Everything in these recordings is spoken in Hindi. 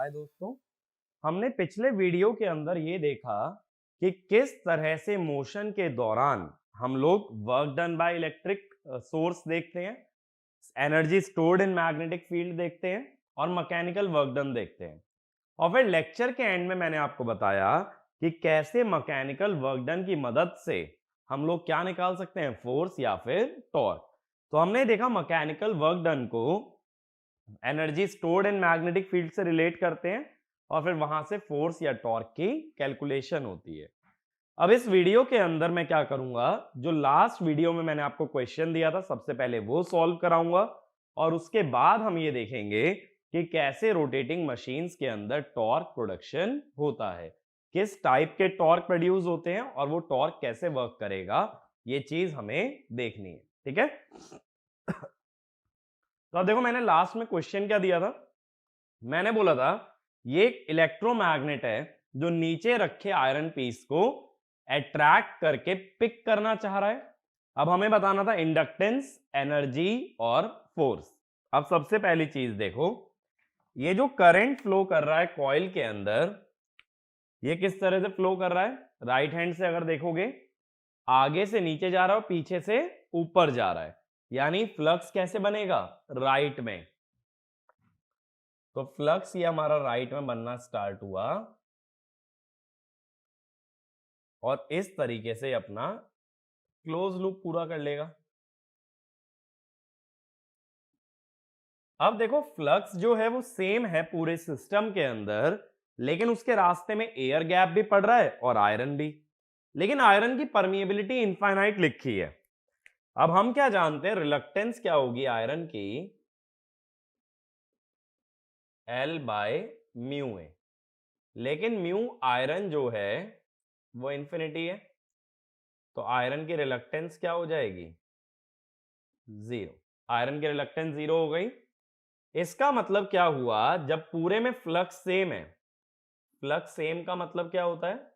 हाय दोस्तों, हमने पिछले वीडियो के अंदर ये देखा कि किस तरह से मोशन के दौरान हम लोग work done by electric source देखते हैं, energy stored in magnetic field देखते हैं और मैकेनिकल वर्क डन देखते हैं। और फिर लेक्चर के एंड में मैंने आपको बताया कि कैसे मैकेनिकल वर्क डन की मदद से हम लोग क्या निकाल सकते हैं, फोर्स या फिर टॉर्क। तो हमने देखा मैकेनिकल वर्क डन को energy stored in magnetic field से रिलेट करते हैं और फिर वहां से फोर्स या टॉर्क की कैलकुलेशन होती है। अब इस वीडियो के अंदर मैं क्या करूंगा, जो लास्ट वीडियो में मैंने आपको क्वेश्चन दिया था सबसे पहले वो सॉल्व कराऊंगा और उसके बाद हम ये देखेंगे कि कैसे रोटेटिंग मशीन्स के अंदर टॉर्क प्रोडक्शन होता है, किस टाइप के टॉर्क प्रोड्यूस होते हैं और वो टॉर्क कैसे वर्क करेगा, ये चीज हमें देखनी है। ठीक है, तो अब देखो मैंने लास्ट में क्वेश्चन क्या दिया था। मैंने बोला था ये एक इलेक्ट्रोमैग्नेट है जो नीचे रखे आयरन पीस को अट्रैक्ट करके पिक करना चाह रहा है। अब हमें बताना था इंडक्टेंस, एनर्जी और फोर्स। अब सबसे पहली चीज देखो, ये जो करंट फ्लो कर रहा है कॉइल के अंदर, ये किस तरह से फ्लो कर रहा है। राइट हैंड से अगर देखोगे, आगे से नीचे जा रहा है और पीछे से ऊपर जा रहा है, यानी फ्लक्स कैसे बनेगा, राइट में। तो फ्लक्स ये हमारा राइट में बनना स्टार्ट हुआ और इस तरीके से अपना क्लोज लूप पूरा कर लेगा। अब देखो फ्लक्स जो है वो सेम है पूरे सिस्टम के अंदर, लेकिन उसके रास्ते में एयर गैप भी पड़ रहा है और आयरन भी। लेकिन आयरन की परमिएबिलिटी इनफाइनाइट लिखी है। अब हम क्या जानते हैं, रिलक्टेंस क्या होगी आयरन की, L बाय म्यू ए। लेकिन म्यू आयरन जो है वो इंफिनिटी है, तो आयरन की रिलक्टेंस क्या हो जाएगी, जीरो। आयरन की रिलक्टेंस जीरो हो गई। इसका मतलब क्या हुआ, जब पूरे में फ्लक्स सेम है, फ्लक्स सेम का मतलब क्या होता है,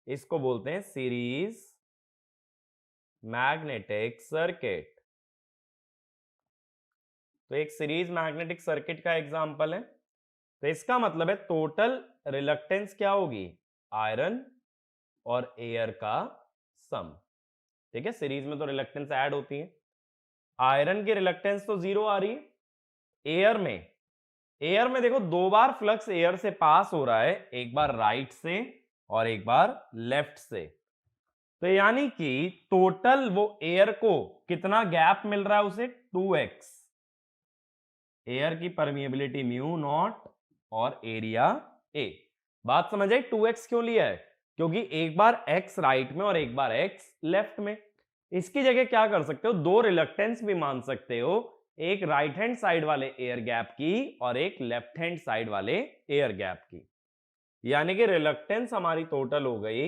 इसको बोलते हैं सीरीज मैग्नेटिक सर्किट। तो एक सीरीज मैग्नेटिक सर्किट का एग्जांपल है। तो इसका मतलब है टोटल रिलक्टेंस क्या होगी, आयरन और एयर का सम। ठीक है, सीरीज में तो रिलक्टेंस ऐड होती है। आयरन की रिलक्टेंस तो जीरो आ रही है। एयर में देखो दो बार फ्लक्स एयर से पास हो रहा है, एक बार राइट से और एक बार लेफ्ट से। तो यानी कि टोटल वो एयर को कितना गैप मिल रहा है उसे, 2x। एयर की परमिएबिलिटी म्यू नॉट और एरिया ए। बात समझ आई, 2x क्यों लिया है, क्योंकि एक बार x राइट में और एक बार x लेफ्ट में। इसकी जगह क्या कर सकते हो, दो रिलक्टेंस भी मान सकते हो, एक राइट हैंड साइड वाले एयर गैप की और एक लेफ्ट हैंड साइड वाले एयर गैप की। यानी कि रिलक्टेंस हमारी टोटल हो गई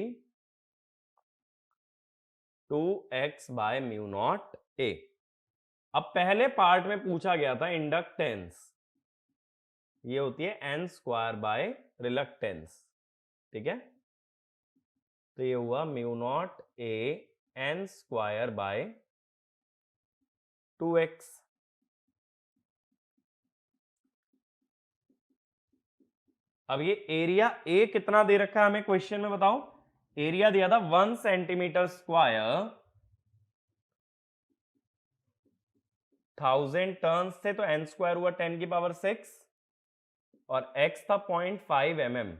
2x by mu not a. अब पहले पार्ट में पूछा गया था इंडक्टेंस, ये होती है n स्क्वायर बाय रिलक्टेंस। ठीक है, तो ये हुआ mu not a n square by 2x। अब ये एरिया ए कितना दे रखा है हमें क्वेश्चन में, बताओ। एरिया दिया था 1 सेंटीमीटर स्क्वायर, 1000 टर्न्स थे तो n स्क्वायर हुआ 10 की पावर 6 और x था 0.5 mm।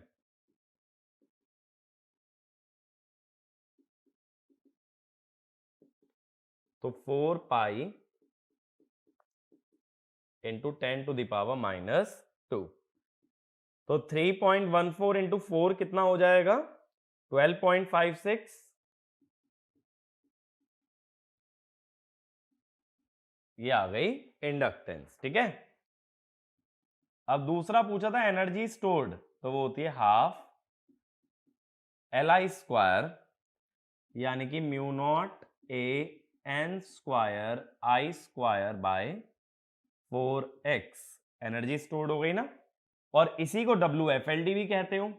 तो 4 pi into 10 to the power -2। तो 3.14 इंटू 4 कितना हो जाएगा, 12.56। ये आ गई इंडक्टेंस। ठीक है, अब दूसरा पूछा था एनर्जी स्टोर्ड, तो वो होती है हाफ Li स्क्वायर, यानी कि mu not a n square I square by 4x। Energy stored हो गई ना, और इसी को WFLD भी कहते हो।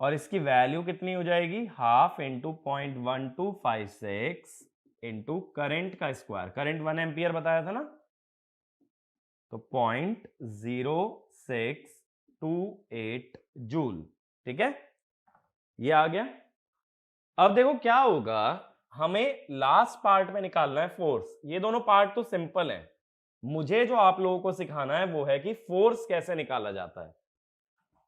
और इसकी वैल्यू कितनी हो जाएगी, हाफ इंटू 0.1256 इंटू करंट का स्क्वायर। करंट 1 एम्पियर बताया था ना, तो 0.0628 जूल। ठीक है, ये आ गया। अब देखो क्या होगा, हमें लास्ट पार्ट में निकालना है फोर्स। ये दोनों पार्ट तो सिंपल है, मुझे जो आप लोगों को सिखाना है वो है कि फोर्स कैसे निकाला जाता है।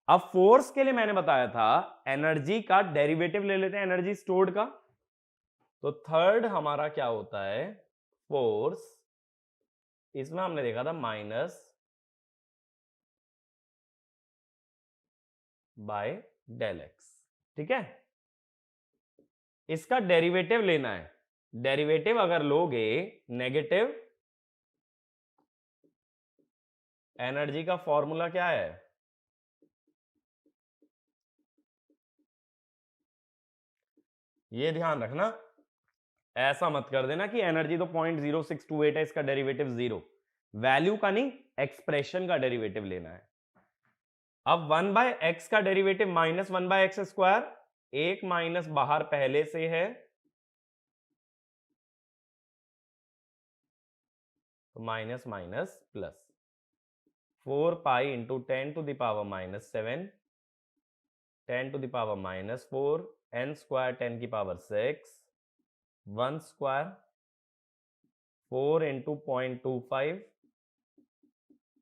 अब फोर्स के लिए मैंने बताया था एनर्जी का डेरिवेटिव ले लेते हैं, एनर्जी स्टोर्ड का। तो थर्ड हमारा क्या होता है, फोर्स। इसमें हमने देखा था माइनस बाय डेल एक्स। ठीक है, इसका डेरिवेटिव लेना है। डेरिवेटिव अगर लोगे नेगेटिव, एनर्जी का फॉर्मूला क्या है, ये ध्यान रखना, ऐसा मत कर देना कि एनर्जी तो 0.0628 है, इसका डेरिवेटिव 0। वैल्यू का नहीं, एक्सप्रेशन का डेरिवेटिव लेना है। अब 1/x का डेरिवेटिव -1/x², एक माइनस बाहर पहले से है, तो minus minus plus 4 pi into 10⁻⁻7, 10⁻⁻4, n² 10⁻6, 1² 4 into 0.25,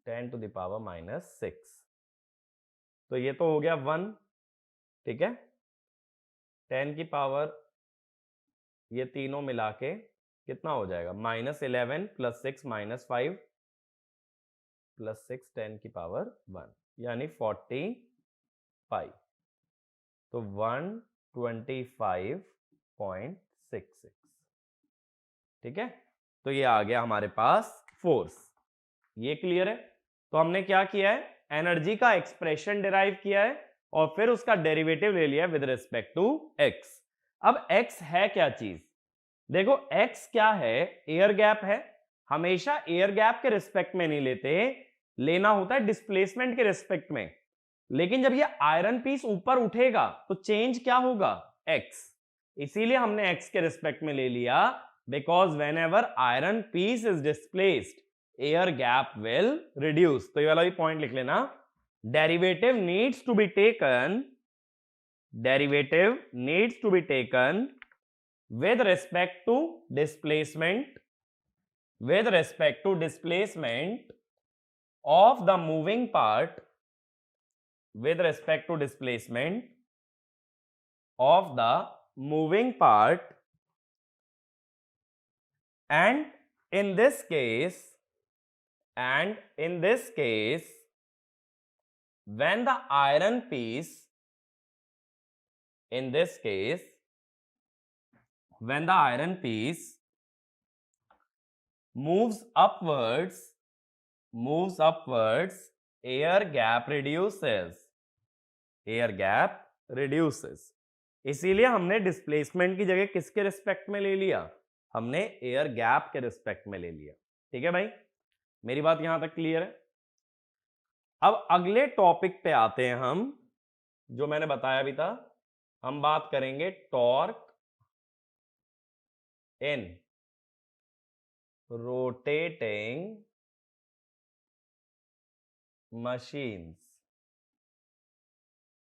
10⁻⁻6। तो ये तो हो गया 1। ठीक है, 10 की पावर ये तीनों मिला के कितना हो जाएगा, -11 + 6 -5 + 6 10⁻1, यानी 45। तो 125.66। ठीक है, तो ये आ गया हमारे पास फोर्स। ये क्लियर है। तो हमने क्या किया है, एनर्जी का एक्सप्रेशन डिराइव किया है और फिर उसका डेरिवेटिव ले लिया विद रिस्पेक्ट टू एक्स। अब एक्स है क्या चीज, देखो एक्स क्या है, एयर गैप है। हमेशा एयर गैप के रिस्पेक्ट में नहीं लेते, लेना होता है डिस्प्लेसमेंट के रिस्पेक्ट में। लेकिन जब ये आयरन पीस ऊपर उठेगा तो चेंज क्या होगा, एक्स। इसीलिए हमने एक्स के रिस्पेक्ट में ले लिया, because whenever iron piece is displaced air gap will reduce. तो ये वाला भी पॉइंट लिख लेना, derivative needs to be taken, derivative needs to be taken with respect to displacement, with respect to displacement of the moving part, with respect to displacement of the moving part, and in this case, when the iron piece, in this case, when the iron piece moves upwards, air gap reduces, air gap reduces। इसीलिए हमने डिस्प्लेसमेंट की जगह किसके रिस्पेक्ट में ले लिया, हमने एयर गैप के रिस्पेक्ट में ले लिया। ठीक है भाई, मेरी बात यहां तक क्लियर है। अब अगले टॉपिक पे आते हैं हम, जो मैंने बताया भी था, हम बात करेंगे टॉर्क इन रोटेटिंग मशीन्स।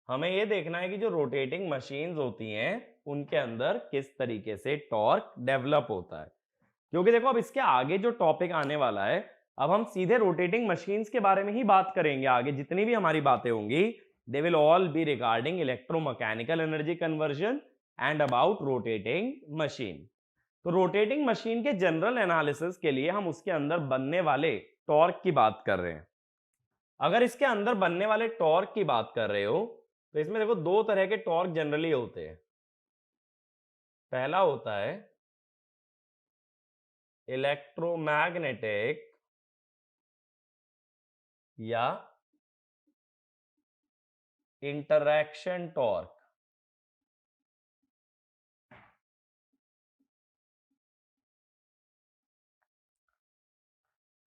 हमें यह देखना है कि जो रोटेटिंग मशीन्स होती हैं उनके अंदर किस तरीके से टॉर्क डेवलप होता है। क्योंकि देखो अब इसके आगे जो टॉपिक आने वाला है, अब हम सीधे रोटेटिंग मशीन्स के बारे में ही बात करेंगे। आगे जितनी भी हमारी बातें होंगी, they will all B regarding electromechanical energy conversion and about rotating machine. तो रोटेटिंग मशीन के जनरल एनालिसिस के लिए हम उसके अंदर बनने वाले टॉर्क की बात कर रहे हैं। अगर इसके अंदर बनने वाले टॉर्क की बात कर रहे हो, तो इसमें देखो दो तरह के टॉर्क जनरली होते हैं। पहला होता है इलेक्ट्रोमैग्नेटिक या इंटरैक्शन टॉर्क।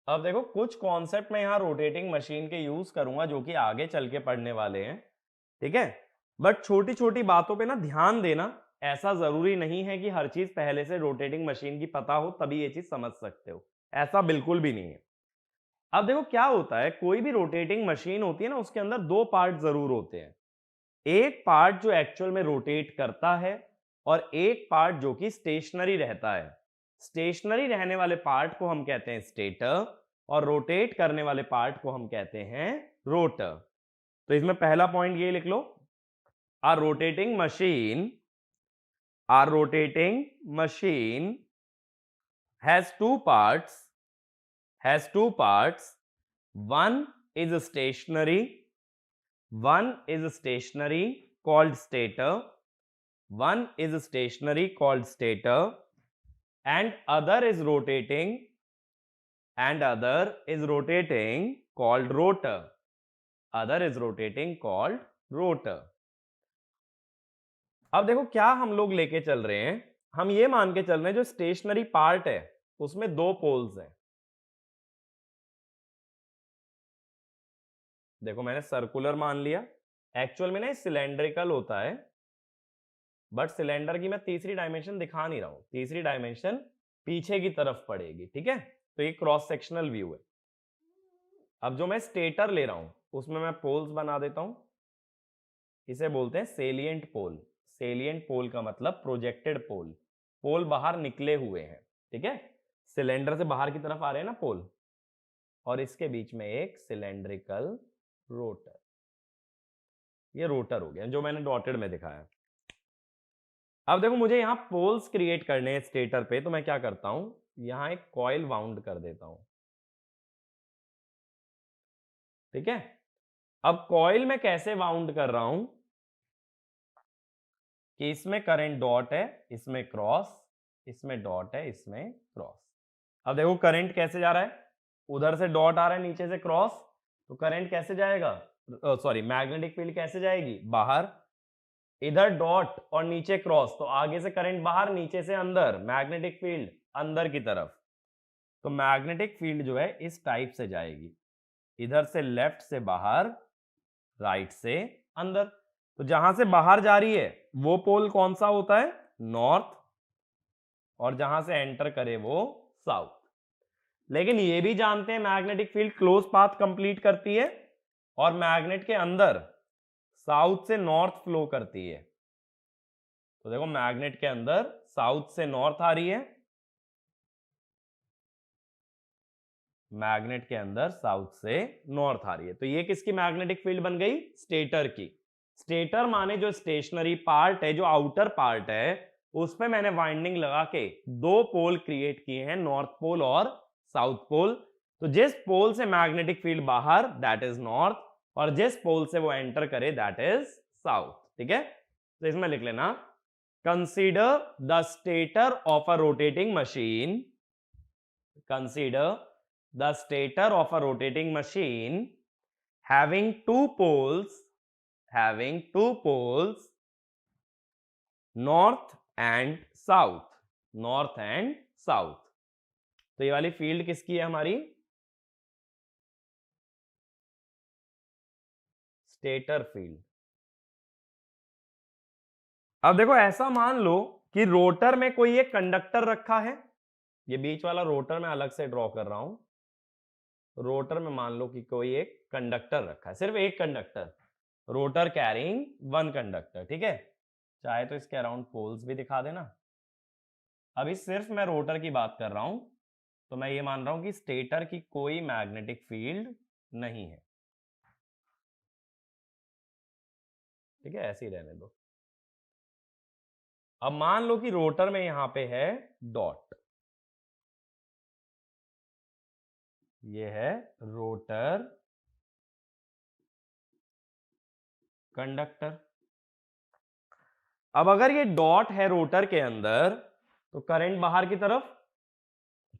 अब देखो कुछ कॉन्सेप्ट मैं यहां रोटेटिंग मशीन के यूज करूंगा जो कि आगे चल के पढ़ने वाले हैं। ठीक है, बट छोटी छोटी बातों पे ना ध्यान देना। ऐसा जरूरी नहीं है कि हर चीज पहले से रोटेटिंग मशीन की पता हो तभी ये चीज समझ सकते हो, ऐसा बिल्कुल भी नहीं है। अब देखो क्या होता है, कोई भी रोटेटिंग मशीन होती है ना, उसके अंदर दो पार्ट जरूर होते हैं। एक पार्ट जो एक्चुअल में रोटेट करता है और एक पार्ट जो कि स्टेशनरी रहता है। स्टेशनरी रहने वाले पार्ट को हम कहते हैं स्टेटर और रोटेट करने वाले पार्ट को हम कहते हैं रोटर। तो इसमें पहला पॉइंट ये लिख लो, a rotating machine has two parts. One is stationary called stator. One is stationary called stator, and other is rotating called rotor. अब देखो क्या हम लोग लेके चल रहे हैं, हम ये मान के चल रहे हैं जो स्टेशनरी पार्ट है उसमें दो पोल्स हैं। देखो मैंने सर्कुलर मान लिया, एक्चुअल में ना सिलेंड्रिकल होता है, बट सिलेंडर की मैं तीसरी डायमेंशन दिखा नहीं रहा हूं, तीसरी डायमेंशन पीछे की तरफ पड़ेगी, ठीक है। तो ये क्रॉस सेक्शनल व्यू है। अब जो मैं स्टेटर ले रहा हूं उसमें मैं पोल्स बना देता हूं, इसे बोलते हैं सेलिएंट पोल। सेलिएंट पोल का मतलब प्रोजेक्टेड पोल, पोल बाहर निकले हुए हैं, ठीक है। सिलेंडर से बाहर की तरफ आ रहे हैं ना पोल, और इसके बीच में एक सिलेंड्रिकल रोटर, ये रोटर हो गया जो मैंने डॉटेड में दिखाया। अब देखो मुझे यहां पोल्स क्रिएट करने हैं स्टेटर पे, तो मैं क्या करता हूं, यहां एक कॉइल वाउंड कर देता हूं, ठीक है। अब कॉइल में कैसे वाउंड कर रहा हूं कि इसमें करंट डॉट है, इसमें क्रॉस, इसमें डॉट है, इसमें क्रॉस। अब देखो करंट कैसे जा रहा है, उधर से डॉट आ रहा है, नीचे से क्रॉस, तो करंट कैसे जाएगा, सॉरी मैग्नेटिक फील्ड कैसे जाएगी, बाहर। इधर डॉट और नीचे क्रॉस, तो आगे से करंट बाहर, नीचे से अंदर, मैग्नेटिक फील्ड अंदर की तरफ। तो मैग्नेटिक फील्ड जो है इस टाइप से जाएगी, इधर से लेफ्ट से बाहर, राइट से अंदर। तो जहां से बाहर जा रही है वो पोल कौन सा होता है, नॉर्थ, और जहां से एंटर करे वो साउथ। लेकिन ये भी जानते हैं magnetic field close path complete करती है और मैग्नेट के अंदर साउथ से नॉर्थ फ्लो करती है। तो देखो मैग्नेट के अंदर साउथ से नॉर्थ आ रही है, मैग्नेट के अंदर साउथ से नॉर्थ आ रही है। तो ये किसकी मैग्नेटिक फील्ड बन गई, स्टेटर की। स्टेटर माने जो स्टेशनरी पार्ट है, जो आउटर पार्ट है, उसमें मैंने वाइंडिंग लगा के दो पोल क्रिएट किए हैं, नॉर्थ पोल और साउथ पोल। तो जिस पोल से मैग्नेटिक फील्ड बाहर, दैट इज नॉर्थ, और जिस पोल से वो एंटर करे, दैट इज साउथ, ठीक है। तो इसमें लिख लेना, consider the stator of a rotating machine, consider the stator of a rotating machine having two poles north and south। तो ये वाली फील्ड किसकी है, हमारी स्टेटर फील्ड। अब देखो ऐसा मान लो कि रोटर में कोई एक कंडक्टर रखा है, ये बीच वाला रोटर मैं अलग से ड्रॉ कर रहा हूं। रोटर में मान लो कि कोई एक कंडक्टर रखा है, सिर्फ एक conductor, rotor carrying one conductor, ठीक है। चाहे तो इसके अराउंड पोल्स भी दिखा देना। अभी सिर्फ मैं रोटर की बात कर रहा हूं, तो मैं ये मान रहा हूं कि स्टेटर की कोई मैग्नेटिक फील्ड नहीं है, ठीक है, ऐसे ही रहने दो। अब मान लो कि रोटर में यहां पे है डॉट, ये है रोटर कंडक्टर। अब अगर ये डॉट है रोटर के अंदर, तो करंट बाहर की तरफ,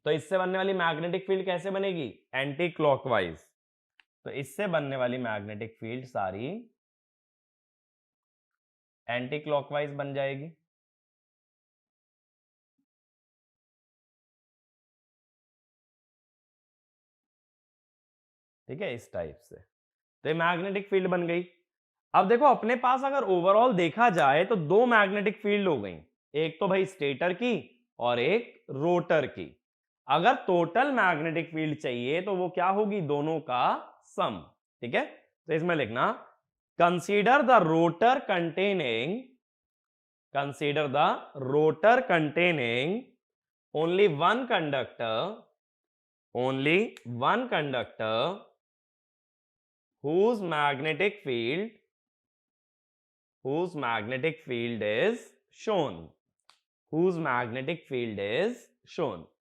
तो इससे बनने वाली मैग्नेटिक फील्ड कैसे बनेगी, एंटी क्लॉकवाइज। तो इससे बनने वाली मैग्नेटिक फील्ड सारी एंटी क्लॉकवाइज बन जाएगी, ठीक है, इस टाइप से। तो ये मैग्नेटिक फील्ड बन गई। अब देखो अपने पास अगर ओवरऑल देखा जाए तो दो मैग्नेटिक फील्ड हो गई, एक तो भाई स्टेटर की और एक रोटर की। अगर टोटल मैग्नेटिक फील्ड चाहिए तो वो क्या होगी, दोनों का सम। ठीक है, तो इसमें लिखना consider the rotor containing only one conductor whose magnetic field is shown,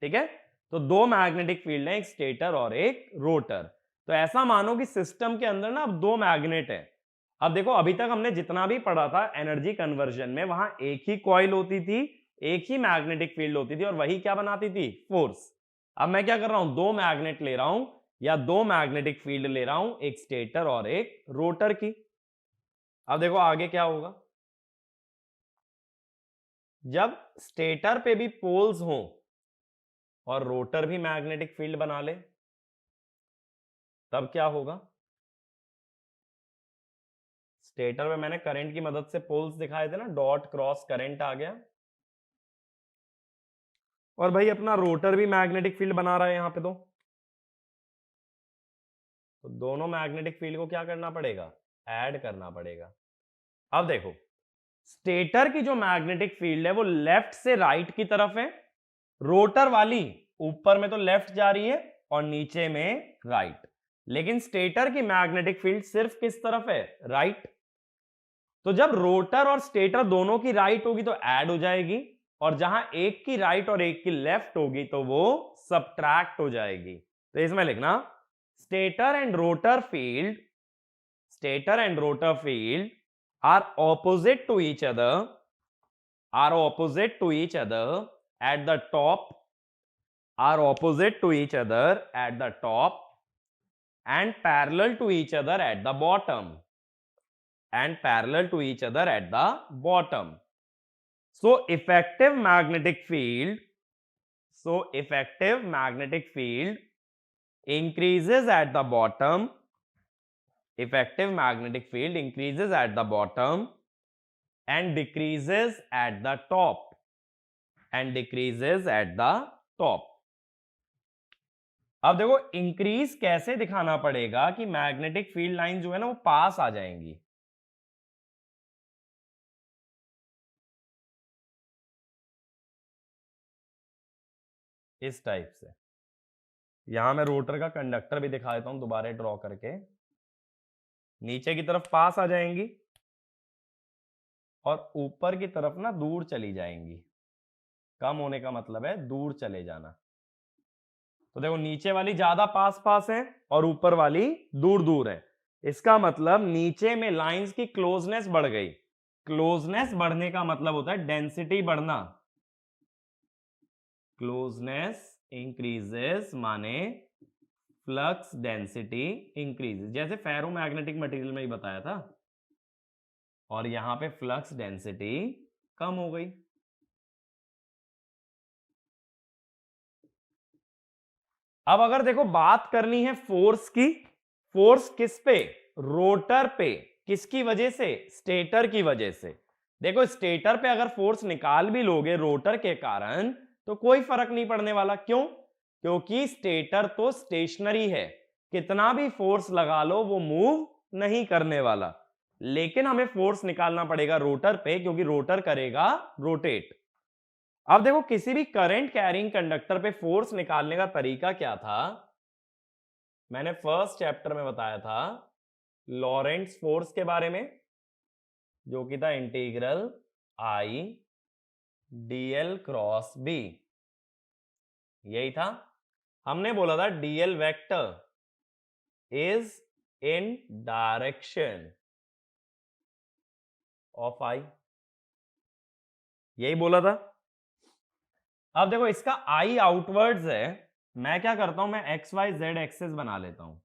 ठीक है। तो दो मैग्नेटिक फील्ड हैं, एक स्टेटर और एक रोटर। तो ऐसा मानो कि सिस्टम के अंदर ना अब दो मैग्नेट है। अब देखो, अभी तक हमने जितना भी पढ़ा था एनर्जी कन्वर्जन में, वहां एक ही कॉइल होती थी, एक ही मैग्नेटिक फील्ड होती थी, और वही क्या बनाती थी, फोर्स। अब मैं क्या कर रहा हूं, दो मैग्नेट ले रहा हूं या दो मैग्नेटिक फील्ड ले रहा हूं, एक स्टेटर और एक रोटर की। अब देखो आगे क्या होगा, जब स्टेटर पे भी पोल्स हो और रोटर भी मैग्नेटिक फील्ड बना ले, तब क्या होगा। स्टेटर में मैंने करंट की मदद से पोल्स दिखाए थे ना, डॉट क्रॉस करंट आ गया, और भाई अपना रोटर भी मैग्नेटिक फील्ड बना रहा है यहां पे। तो दोनों मैग्नेटिक फील्ड को क्या करना पड़ेगा, ऐड करना पड़ेगा। अब देखो, स्टेटर की जो मैग्नेटिक फील्ड है वो लेफ्ट से राइट की तरफ है, रोटर वाली ऊपर में तो लेफ्ट जा रही है और नीचे में राइट। लेकिन स्टेटर की मैग्नेटिक फील्ड सिर्फ किस तरफ है, राइट। तो जब रोटर और स्टेटर दोनों की राइट होगी तो ऐड हो जाएगी, और जहां एक की राइट और एक की लेफ्ट होगी तो वो सबट्रैक्ट हो जाएगी। तो इसमें लिखना stator and rotor field are opposite to each other at the top and parallel to each other at the bottom so effective magnetic field increases at the bottom and decreases at the top अब देखो, इंक्रीज कैसे दिखाना पड़ेगा कि मैग्नेटिक फील्ड लाइन जो है ना वो पास आ जाएंगी। इस टाइप से। यहां मैं रोटर का कंडक्टर भी दिखा देता हूं दोबारा ड्रॉ करके। नीचे की तरफ पास आ जाएंगी और ऊपर की तरफ ना दूर चली जाएंगी। कम होने का मतलब है दूर चले जाना। तो देखो, नीचे वाली ज्यादा पास पास है और ऊपर वाली दूर दूर है। इसका मतलब नीचे में लाइंस की क्लोजनेस बढ़ गई। क्लोजनेस बढ़ने का मतलब होता है डेंसिटी बढ़ना। क्लोजनेस इंक्रीजेस माने फ्लक्स डेंसिटी इंक्रीजेस, जैसे फेरोमैग्नेटिक मटेरियल में ही बताया था। और यहां पे फ्लक्स डेंसिटी कम हो गई। अब अगर देखो बात करनी है फोर्स की, फोर्स किस पे, रोटर पे। किसकी वजह से, स्टेटर की वजह से। देखो, स्टेटर पे अगर फोर्स निकाल भी लोगे रोटर के कारण तो कोई फर्क नहीं पड़ने वाला। क्यों, क्योंकि स्टेटर तो स्टेशनरी है, कितना भी फोर्स लगा लो वो मूव नहीं करने वाला। लेकिन हमें फोर्स निकालना पड़ेगा रोटर पे, क्योंकि रोटर करेगा रोटेट। अब देखो, किसी भी करंट कैरिंग कंडक्टर पे फोर्स निकालने का तरीका क्या था, मैंने फर्स्ट चैप्टर में बताया था लॉरेंट्स फोर्स के बारे में, जो कि था integral I dl cross B. यही था, हमने बोला था dl vector is in direction of I, यही बोला था। अब देखो, इसका आई आउटवर्ड्स है। मैं क्या करता हूं, मैं एक्स वाई जेड एक्सेस बना लेता हूं,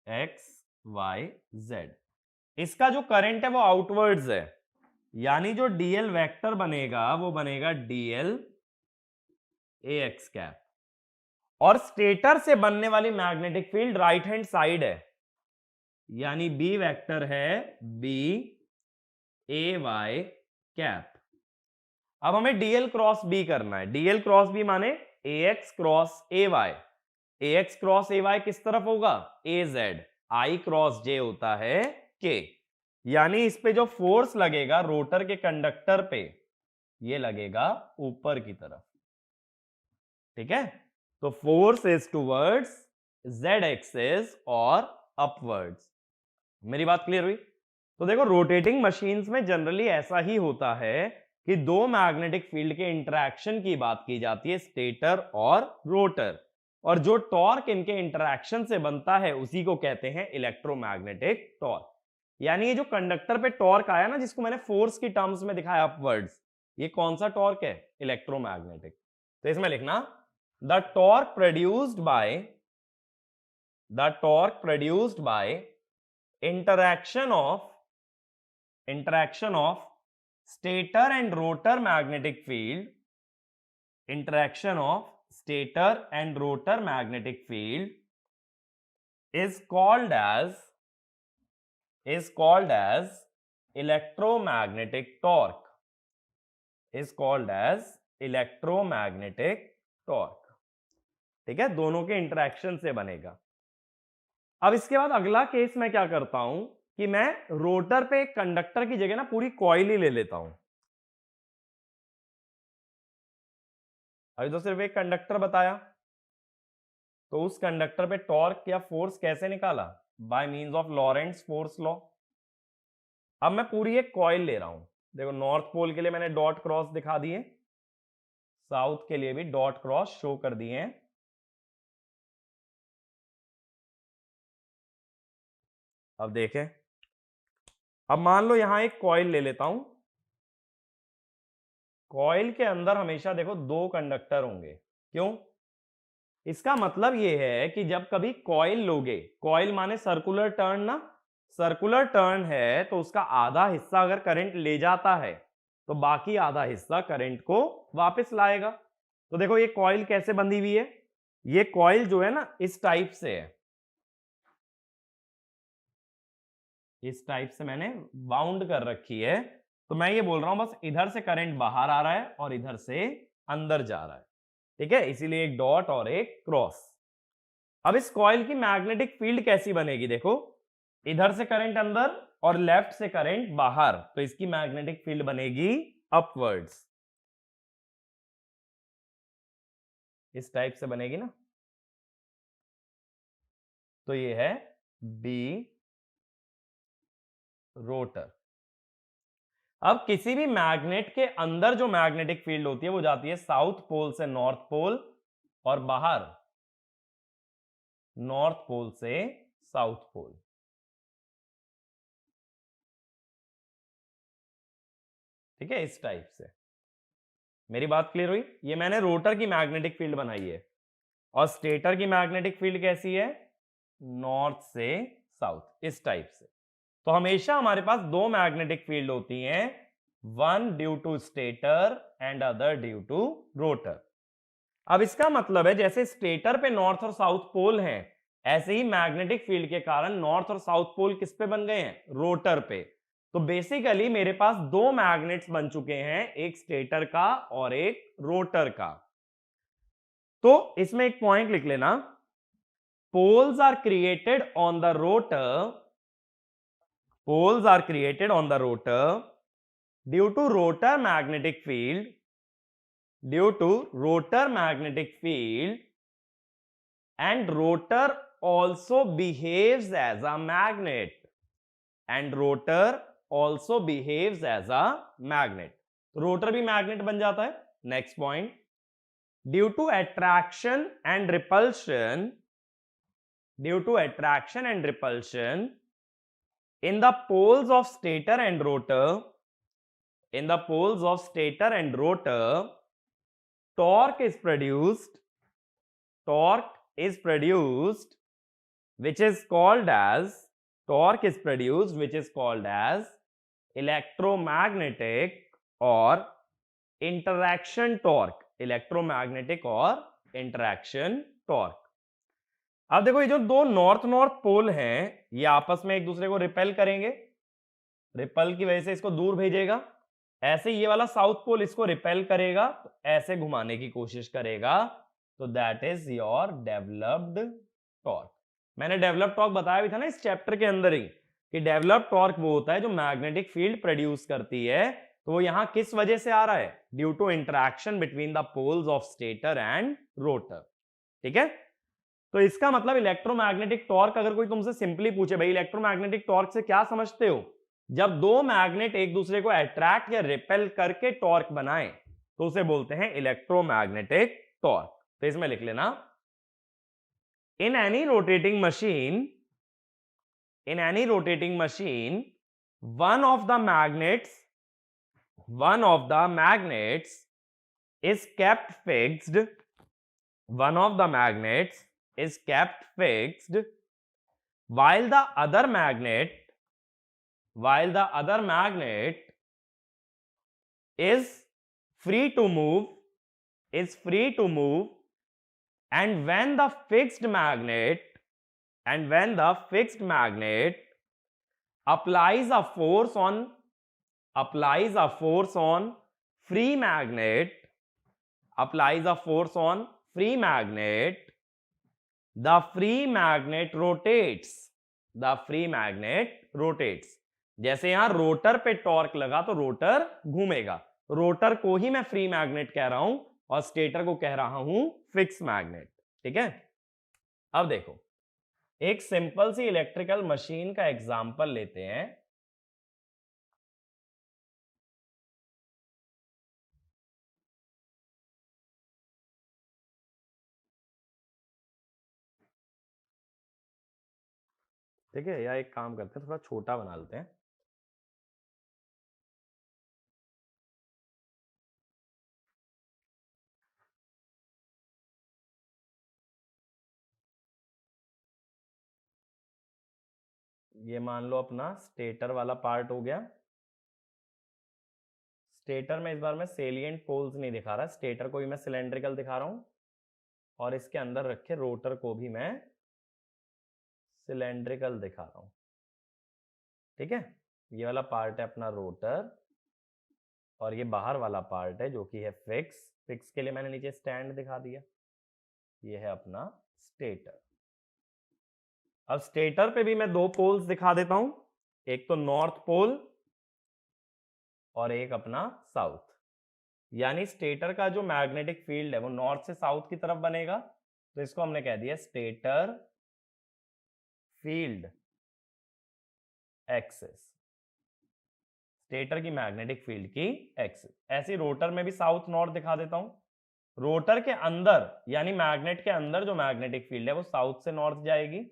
एक्स वाई जेड। इसका जो करंट है वो आउटवर्ड्स है, यानी जो डीएल वेक्टर बनेगा वो बनेगा डीएल ए एक्स कैप। और स्टेटर से बनने वाली magnetic field right hand side है, यानी बी वेक्टर है बी ए वाई कैप। अब हमें डीएल क्रॉस बी करना है। डीएल क्रॉस बी माने ax cross ay। ax cross ay किस तरफ होगा? az। i क्रॉस j होता है k। यानी इस पे जो फोर्स लगेगा रोटर के कंडक्टर पे, ये लगेगा ऊपर की तरफ। ठीक है, तो force is towards z axis और अपवर्ड्स। मेरी बात क्लियर हुई? तो देखो, रोटेटिंग मशीन्स में जनरली ऐसा ही होता है कि दो मैग्नेटिक फील्ड के इंटरैक्शन की बात की जाती है, स्टेटर और रोटर, और जो टॉर्क इनके इंटरैक्शन से बनता है उसी को कहते हैं इलेक्ट्रोमैग्नेटिक टॉर्क। यानी ये जो कंडक्टर पे टॉर्क आया ना, जिसको मैंने फोर्स की टर्म्स में दिखाया अपवर्ड्स, ये कौन सा टॉर्क है? इलेक्ट्रोमैग्नेटिक। तो इसमें लिखना the torque produced by interaction of stator and rotor magnetic field, interaction of stator and rotor magnetic field is called as electromagnetic torque, is called as electromagnetic torque। ठीक है, दोनों के इंटरेक्शन से बनेगा। अब इसके बाद अगला केस मैं क्या करता हूं कि मैं रोटर पे एक कंडक्टर की जगह ना पूरी कॉइल ही ले लेता हूं। अभी तो सिर्फ एक कंडक्टर बताया, तो उस कंडक्टर पे टॉर्क या फोर्स कैसे निकाला? By means of Lorentz force law. अब मैं पूरी एक कॉइल ले रहा हूं। देखो, नॉर्थ पोल के लिए मैंने डॉट क्रॉस दिखा दिए, साउथ के लिए भी डॉट क्रॉस शो कर दिए हैं। अब देखें, अब मान लो यहां एक कॉइल ले लेता हूं। कॉइल के अंदर हमेशा देखो दो कंडक्टर होंगे। क्यों? इसका मतलब यह है कि जब कभी कॉइल लोगे, कॉइल माने सर्कुलर टर्न ना, सर्कुलर टर्न है तो उसका आधा हिस्सा अगर करंट ले जाता है तो बाकी आधा हिस्सा करंट को वापस लाएगा। तो देखो, ये कॉइल कैसे बंधी हुई है? ये कॉइल जो है ना, इस टाइप से है, इस टाइप से मैंने बाउंड कर रखी है। तो मैं ये बोल रहा हूं बस इधर से करंट बाहर आ रहा है और इधर से अंदर जा रहा है। ठीक है, इसीलिए एक डॉट और एक क्रॉस। अब इस कॉइल की मैग्नेटिक फील्ड कैसी बनेगी? देखो, इधर से करंट अंदर और लेफ्ट से करंट बाहर, तो इसकी मैग्नेटिक फील्ड बनेगी अपवर्ड्स। इस टाइप से बनेगी ना। तो ये है बी रोटर। अब किसी भी मैग्नेट के अंदर जो मैग्नेटिक फील्ड होती है वो जाती है साउथ पोल से नॉर्थ पोल, और बाहर नॉर्थ पोल से साउथ पोल। ठीक है, इस टाइप से। मेरी बात क्लियर हुई? ये मैंने रोटर की मैग्नेटिक फील्ड बनाई है। और स्टेटर की मैग्नेटिक फील्ड कैसी है? नॉर्थ से साउथ, इस टाइप से। तो हमेशा हमारे पास दो मैग्नेटिक फील्ड होती हैं, one due to stator and other due to rotor. अब इसका मतलब है जैसे स्टेटर पे नॉर्थ और साउथ पोल हैं, ऐसे ही मैग्नेटिक फील्ड के कारण नॉर्थ और साउथ पोल किस पे बन गए हैं? रोटर पे। तो बेसिकली मेरे पास दो मैग्नेट्स बन चुके हैं, एक स्टेटर का और एक रोटर का। तो इसमें एक पॉइंट लिख लेना, poles are created on the rotor, poles are created on the rotor due to rotor magnetic field, due to rotor magnetic field, and rotor also behaves as a magnet, and rotor also behaves as a magnet। Rotor भी मैग्नेट बन जाता है। Next point, due to attraction and repulsion, due to attraction and repulsion in the poles of stator and rotor, in the poles of stator and rotor, torque is produced, torque is produced which is called as, torque is produced which is called as electromagnetic or interaction torque, electromagnetic or interaction torque। अब देखो, ये जो दो नॉर्थ नॉर्थ पोल हैं ये आपस में एक दूसरे को रिपेल करेंगे, रिपल की वजह से इसको दूर भेजेगा, ऐसे ये वाला साउथ पोल इसको रिपेल करेगा, तो ऐसे घुमाने की कोशिश करेगा, तो that is your developed torque. मैंने डेवलप्ड टॉर्क बताया भी था ना इस चैप्टर के अंदर ही, कि डेवलप्ड टॉर्क वो होता है जो मैग्नेटिक फील्ड प्रोड्यूस करती है। तो वो यहां किस वजह से आ रहा है? Due to interaction between the poles of stator and rotor. ठीक है, तो इसका मतलब इलेक्ट्रोमैग्नेटिक टॉर्क, अगर कोई तुमसे सिंपली पूछे भाई इलेक्ट्रोमैग्नेटिक टॉर्क से क्या समझते हो, जब दो मैग्नेट एक दूसरे को अट्रैक्ट या रिपेल करके टॉर्क बनाए तो उसे बोलते हैं इलेक्ट्रोमैग्नेटिक टॉर्क। तो इसमें लिख लेना, in any rotating machine, in any rotating machine, one of the magnets is kept fixed, one of the magnets is kept fixed while the other magnet is free to move, and when the fixed magnet applies a force on free magnet, the free magnet rotates। जैसे यहां रोटर पे टॉर्क लगा तो रोटर घूमेगा, रोटर को ही मैं फ्री मैग्नेट कह रहा हूं और स्टेटर को कह रहा हूं फिक्स मैग्नेट। ठीक है, अब देखो एक सिंपल सी इलेक्ट्रिकल मशीन का एग्जांपल लेते हैं। ठीक है, या एक काम करते हैं थोड़ा छोटा बना लेते हैं। ये मान लो अपना स्टेटर वाला पार्ट हो गया। स्टेटर में इस बार मैं सेलिएंट पोल्स नहीं दिखा रहा, स्टेटर को भी मैं सिलेंड्रिकल दिखा रहा हूं और इसके अंदर रखे रोटर को भी मैं सिलेंड्रिकल दिखा रहा हूं। ठीक है, ये वाला पार्ट है अपना रोटर और ये बाहर वाला पार्ट है जो कि है फिक्स के लिए मैंने नीचे स्टैंड दिखा दिया। ये है अपना स्टेटर। अब स्टेटर पे भी मैं दो पोल्स दिखा देता हूं, एक तो नॉर्थ पोल और एक अपना साउथ। यानी स्टेटर का जो मैग्नेटिक फील्ड है वो नॉर्थ से साउथ की तरफ बनेगा, तो इसको हमने कह दिया स्टेटर फील्ड एक्सिस, स्टेटर की मैग्नेटिक फील्ड की एक्सिस। ऐसे रोटर में भी साउथ नॉर्थ दिखा देता हूं। रोटर के अंदर यानी मैग्नेट के अंदर जो मैग्नेटिक फील्ड है वो साउथ से नॉर्थ जाएगी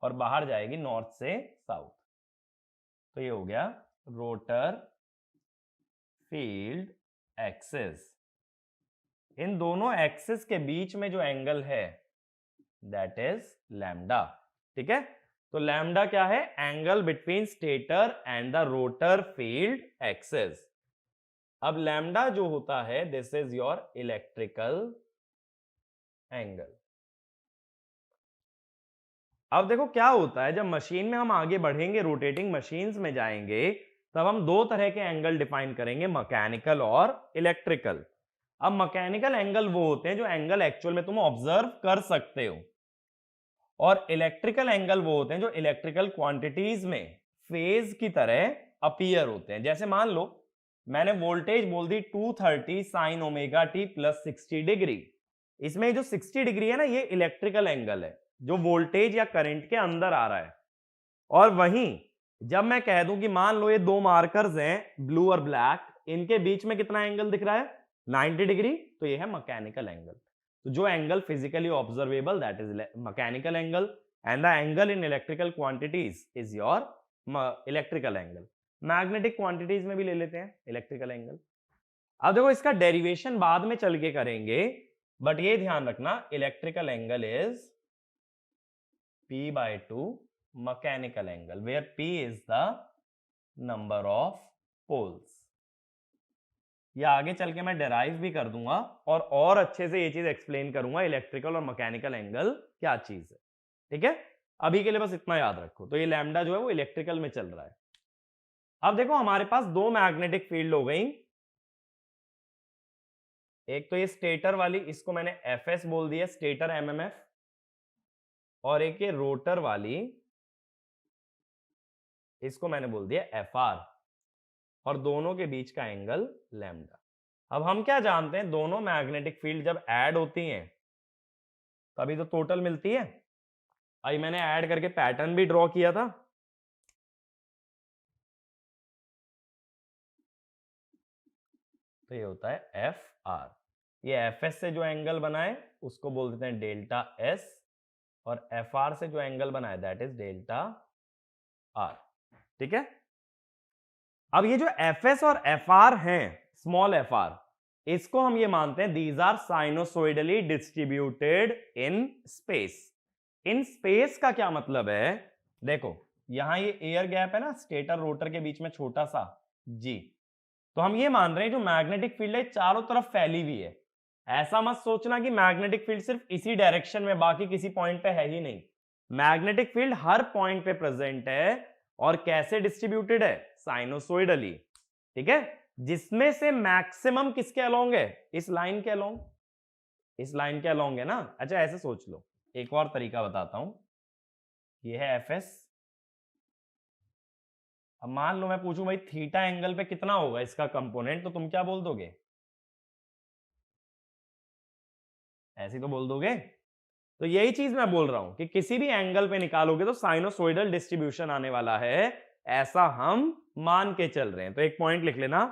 और बाहर जाएगी नॉर्थ से साउथ। तो ये हो गया रोटर फील्ड एक्सिस। इन दोनों एक्सिस के बीच में जो एंगल है दैट इज लैम्डा। ठीक है, तो लैम्डा क्या है? Angle between stator and the rotor field axis. अब लैम्डा जो होता है this is your electrical angle. अब देखो क्या होता है, जब मशीन में हम आगे बढ़ेंगे, रोटेटिंग मशीन्स में जाएंगे, तब हम दो तरह के एंगल डिफाइन करेंगे, मैकेनिकल और इलेक्ट्रिकल। अब मैकेनिकल एंगल वो होते हैं जो एंगल एक्चुअल में तुम ऑब्जर्व कर सकते हो, और इलेक्ट्रिकल एंगल वो होते हैं जो इलेक्ट्रिकल क्वांटिटीज में फेज की तरह अपीयर होते हैं। जैसे मान लो मैंने वोल्टेज बोल दी 230 sine omega T plus 60 degree. इसमें जो 60 डिग्री है ना, ये इलेक्ट्रिकल एंगल है जो वोल्टेज या करंट के अंदर आ रहा है। और वहीं जब मैं कह दूं कि मान लो ये दो मार्कर्स हैं ब्लू और ब्लैक, इनके बीच में कितना एंगल दिख रहा है? 90 डिग्री, तो ये है मैकेनिकल एंगल। तो जो angle physically observable that is mechanical angle, and the angle in electrical quantities is your electrical angle. Magnetic quantities में भी ले लेते हैं इलेक्ट्रिकल एंगल। अब देखो इसका डेरिवेशन बाद में चल के करेंगे, बट ये ध्यान रखना electrical angle is P/2 mechanical angle, where P is the number of poles। ये आगे चल के मैं डेराइव भी कर दूंगा और अच्छे से ये चीज एक्सप्लेन करूंगा इलेक्ट्रिकल और मैकेनिकल एंगल क्या चीज है। ठीक है, अभी के लिए बस इतना याद रखो। तो ये लैम्डा जो है वो इलेक्ट्रिकल में चल रहा है। अब देखो हमारे पास दो मैग्नेटिक फील्ड हो गई, एक तो ये स्टेटर वाली, इसको मैंने एफएस बोल दिया, स्टेटर एमएमएफ, और एक ये रोटर वाली, इसको मैंने बोल दिया एफआर, और दोनों के बीच का एंगल लैम्डा। अब हम क्या जानते हैं, दोनों मैग्नेटिक फील्ड जब ऐड होती हैं तभी तो टोटल मिलती है। अभी मैंने ऐड करके पैटर्न भी ड्रॉ किया था, तो ये होता है एफ आर। ये एफ एस से जो एंगल बनाए उसको बोल देते हैं डेल्टा एस, और एफ आर से जो एंगल बनाए दैट इज डेल्टा आर। ठीक है, अब ये जो एफ एस और एफ आर हैं, स्मॉल एफ आर, इसको हम ये मानते हैं these are sinusoidally distributed in space. In space का क्या मतलब है, देखो यहां ये एयर गैप है ना स्टेटर रोटर के बीच में छोटा सा जी, तो हम ये मान रहे हैं जो मैग्नेटिक फील्ड है चारों तरफ फैली हुई है। ऐसा मत सोचना कि मैग्नेटिक फील्ड सिर्फ इसी डायरेक्शन में बाकी किसी पॉइंट पे है ही नहीं। मैग्नेटिक फील्ड हर पॉइंट पे प्रेजेंट है, और कैसे डिस्ट्रीब्यूटेड है, साइनोसोइडली। ठीक है, जिसमें से मैक्सिमम किसके अलोंग है, इस लाइन के अलोंग, इस लाइन के अलोंग है ना। अच्छा ऐसे सोच लो, एक और तरीका बताता हूं, ये है एफ एस। अब मान लो मैं पूछूं भाई थीटा एंगल पे कितना होगा इसका कंपोनेंट, तो तुम क्या बोल दोगे, ऐसे ही तो बोल दोगे। तो यही चीज मैं बोल रहा हूं कि किसी भी एंगल पे निकालोगे तो साइनोसोइडल डिस्ट्रीब्यूशन आने वाला है, ऐसा हम मान के चल रहे हैं। तो एक पॉइंट लिख लेना,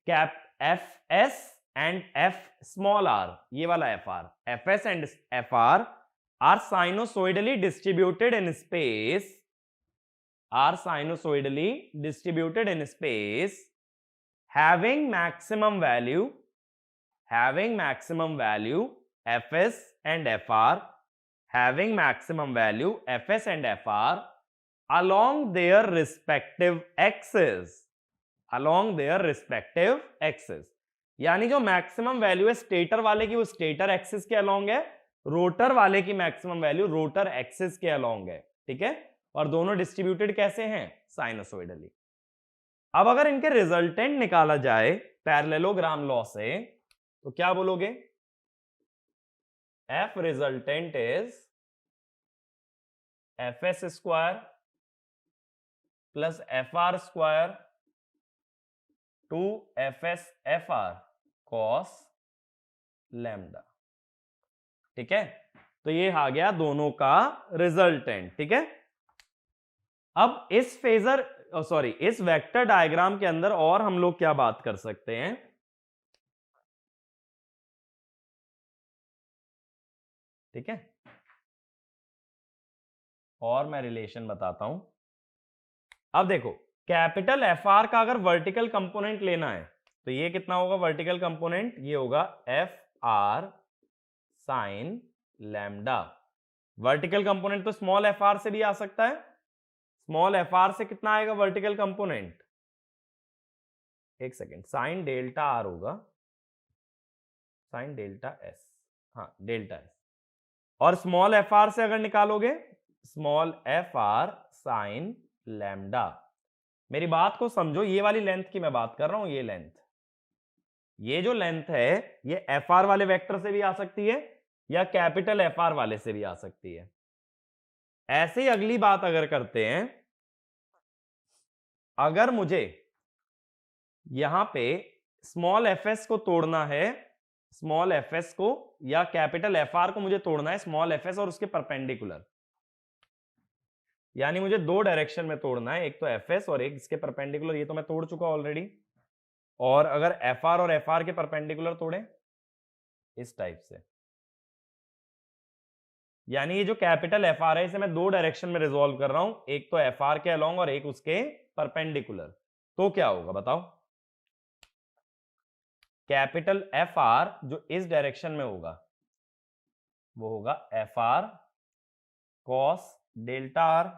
cap F S and F small R, ये वाला F R, F S and F R sinusoidally distributed in space, are sinusoidally distributed in space, having maximum value fs and fr, having maximum value fs and fr along their respective axes, along their respective axes। यानी जो मैक्सिमम वैल्यू है स्टेटर वाले की वो स्टेटर एक्सिस के अलोंग है, रोटर वाले की मैक्सिमम वैल्यू रोटर एक्सिस के अलोंग है। ठीक है, और दोनों डिस्ट्रीब्यूटेड कैसे हैं, साइनोसोइडली। अब अगर इनके रिजल्टेंट निकाला जाए पैरेललोग्राम लॉ से तो क्या बोलोगे, F resultant is F S square plus F R square two F S F R cos lambda. ठीक है, तो ये आ गया दोनों का रिजल्टेंट। ठीक है, अब इस फेजर सॉरी इस वेक्टर डायग्राम के अंदर और हम लोग क्या बात कर सकते हैं, ठीक है, और मैं रिलेशन बताता हूं। अब देखो कैपिटल एफ आर का अगर वर्टिकल कंपोनेंट लेना है तो ये कितना होगा वर्टिकल कंपोनेंट, ये होगा F R sine lambda. Vertical component तो स्मॉल एफ आर से भी आ सकता है, स्मॉल एफ आर से कितना आएगा वर्टिकल कंपोनेंट, एक सेकेंड, साइन डेल्टा आर होगा, साइन डेल्टा एस, हाँ डेल्टा एस, और स्मॉल एफ आर से अगर निकालोगे small F R sine lambda. मेरी बात को समझो, ये वाली लेंथ की मैं बात कर रहा हूं, ये लेंथ, ये जो लेंथ है ये एफ आर वाले वेक्टर से भी आ सकती है या कैपिटल एफ आर वाले से भी आ सकती है। ऐसे ही अगली बात अगर करते हैं, अगर मुझे यहां पे स्मॉल एफ एस को तोड़ना है, स्मॉल एफ एस को या कैपिटल एफ आर को मुझे तोड़ना है, स्मॉल एफ एस और उसके परपेंडिकुलर, यानी मुझे दो डायरेक्शन में तोड़ना है, एक तो एफ एस और एक इसके परपेंडिकुलर, ये तो मैं तोड़ चुका ऑलरेडी। और अगर एफ आर और एफ आर के परपेंडिकुलर तोड़े इस टाइप से, यानी ये जो कैपिटल एफ आर है इसे मैं दो डायरेक्शन में रिजॉल्व कर रहा हूं, एक तो एफ आर के अलोंग और एक उसके परपेंडिकुलर, तो क्या होगा बताओ, कैपिटल एफ आर जो इस डायरेक्शन में होगा वो होगा F R cos delta R,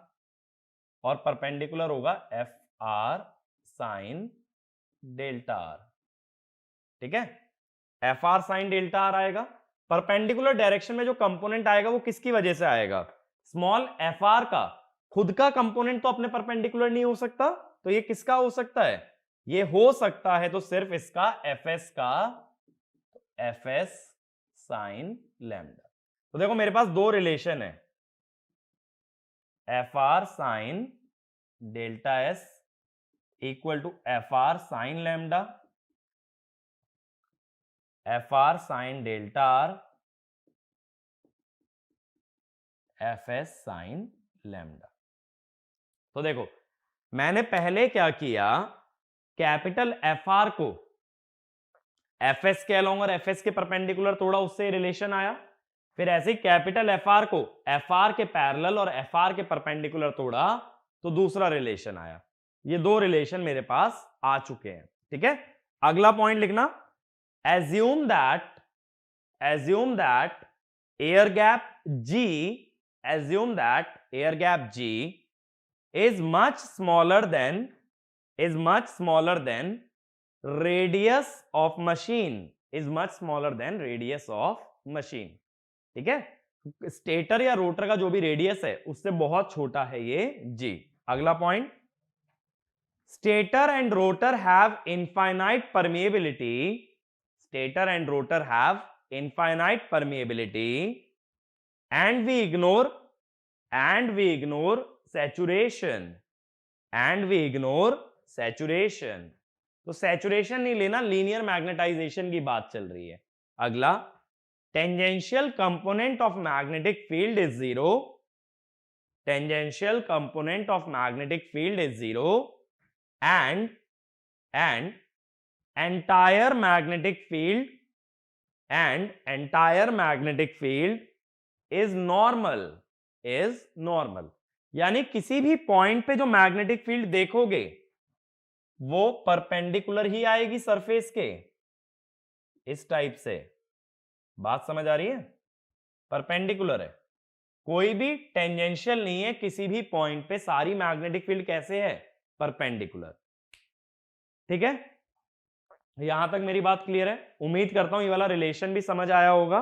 और परपेंडिकुलर होगा F R sine delta are. ठीक है, F R sine delta are आएगा, परपेंडिकुलर डायरेक्शन में जो कंपोनेंट आएगा वो किसकी वजह से आएगा, स्मॉल एफ आर का खुद का कंपोनेंट तो अपने परपेंडिकुलर नहीं हो सकता, तो ये किसका हो सकता है? ये हो सकता है तो सिर्फ इसका एफएस का, एफएस साइन लैम्डा। तो देखो मेरे पास दो रिलेशन है, F R sine delta S equal to F R sine lambda, F R sine delta R, F S sine lambda. तो देखो मैंने पहले क्या किया, कैपिटल एफ आर को एफ एस के अलोंग और एफ एस के परपेंडिकुलर तोड़ा, उससे रिलेशन आया। फिर ऐसे ही कैपिटल एफ आर को एफ आर के पैरेलल और एफ आर के परपेंडिकुलर तोड़ा तो दूसरा रिलेशन आया। ये दो रिलेशन मेरे पास आ चुके हैं, ठीक है। अगला पॉइंट लिखना, assume that air gap G, assume that air gap G is much smaller than radius of machine, is much smaller than radius of machine, ठीक है। स्टेटर या रोटर का जो भी रेडियस है उससे बहुत छोटा है ये जी। अगला point, stator and rotor have infinite permeability, stator and rotor have infinite permeability and we ignore saturation, and we ignore saturation। तो saturation नहीं लेना, लीनियर मैग्नेटाइजेशन की बात चल रही है। अगला, tangential component of magnetic field is zero, tangential component of magnetic field is zero and entire magnetic field is normal. यानी किसी भी पॉइंट पे जो मैग्नेटिक फील्ड देखोगे वो परपेंडिकुलर ही आएगी सरफेस के, इस टाइप से। बात समझ आ रही है? परपेंडिकुलर है, कोई भी टेंजेंशियल नहीं है किसी भी पॉइंट पे, सारी मैग्नेटिक फील्ड कैसे है? परपेंडिकुलर, ठीक है। यहां तक मेरी बात क्लियर है? उम्मीद करता हूं ये वाला रिलेशन भी समझ आया होगा।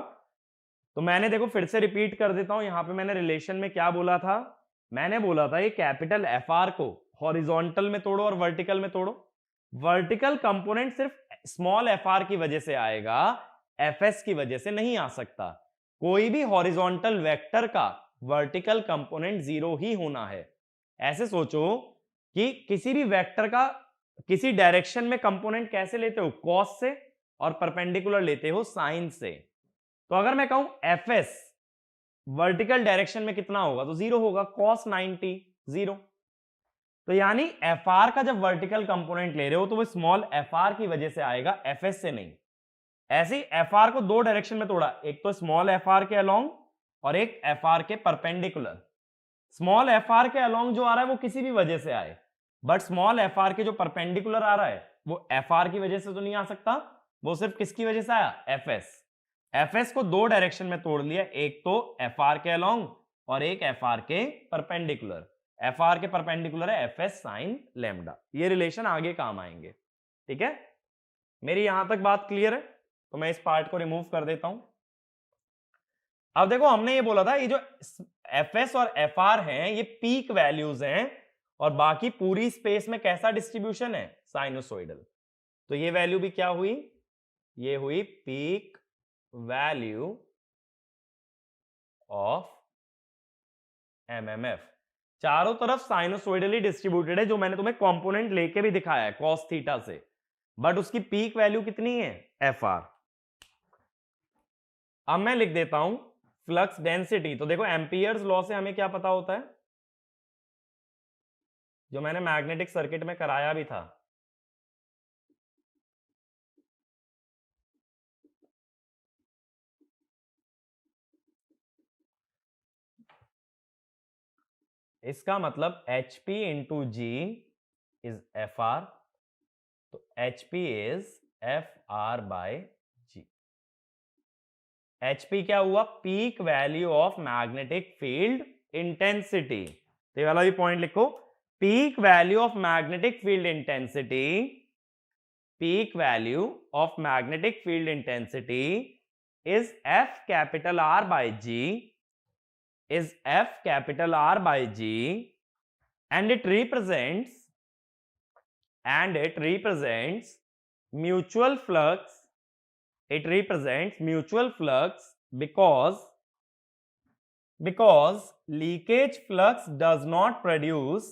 तो मैंने देखो फिर से रिपीट कर देता हूं, यहां पे मैंने रिलेशन में क्या बोला था, मैंने बोला था ये कैपिटल एफ आर को हॉरिजॉन्टल में तोड़ो और वर्टिकल में तोड़ो। वर्टिकल कंपोनेंट सिर्फ स्मॉल एफ आर की वजह से आएगा, एफ एस की वजह से नहीं आ सकता। कोई भी हॉरिजॉन्टल वेक्टर का वर्टिकल कंपोनेंट जीरो ही होना है। ऐसे सोचो कि किसी भी वेक्टर का किसी डायरेक्शन में कंपोनेंट कैसे लेते हो? कॉस से, और परपेंडिकुलर लेते हो साइन से। तो अगर मैं कहूं एफ एस वर्टिकल डायरेक्शन में कितना होगा, तो जीरो होगा, cos 90 जीरो। तो यानी एफ आर का जब वर्टिकल कंपोनेंट ले रहे हो तो वो स्मॉल एफ आर की वजह से आएगा, एफ एस से नहीं। ऐसे ही एफ आर को दो डायरेक्शन में तोड़ा, एक तो स्मॉल एफ आर के अलोंग और एक एफ आर के परपेंडिकुलर। स्मॉल एफ आर के अलोंग जो आ रहा है वो किसी भी वजह से आए, बट स्मॉल एफ आर के जो परपेंडिकुलर आ रहा है वो एफ आर की वजह से तो नहीं आ सकता, वो सिर्फ किसकी वजह से आया? F S. एफ एस को दो डायरेक्शन में तोड़ लिया, एक तो एफ आर के अलोंग और एक एफ आर के परपेंडिकुलर। एफ आर के परपेंडिकुलर है एफ एस साइन लैम्डा। ये रिलेशन आगे काम आएंगे, ठीक है। मेरी यहां तक बात क्लियर है? तो मैं इस पार्ट को रिमूव कर देता हूं। अब देखो हमने ये बोला था ये जो एफ एस और एफ आर हैं ये पीक वैल्यूज हैं और बाकी पूरी स्पेस में कैसा डिस्ट्रीब्यूशन है? साइनोसोइडल। तो ये वैल्यू भी क्या हुई? ये हुई पीक वैल्यू ऑफ एमएमएफ। चारों तरफ साइनोसोइडली डिस्ट्रीब्यूटेड है, जो मैंने तुम्हें कंपोनेंट लेके भी दिखाया है कॉस थीटा से, बट उसकी पीक वैल्यू कितनी है? F are. अब मैं लिख देता हूं फ्लक्स डेंसिटी। तो देखो एम्पियर्स लॉ से हमें क्या पता होता है, जो मैंने मैग्नेटिक सर्किट में कराया भी था। इसका मतलब HP into G is F R, तो HP is F R by G. HP क्या हुआ? Peak value of magnetic field intensity. तो ये वाला भी पॉइंट लिखो, peak value of magnetic field intensity, peak value of magnetic field intensity is F capital R by G, is F capital R by G, and it represents and it represents mutual flux. It represents mutual flux because leakage flux does not produce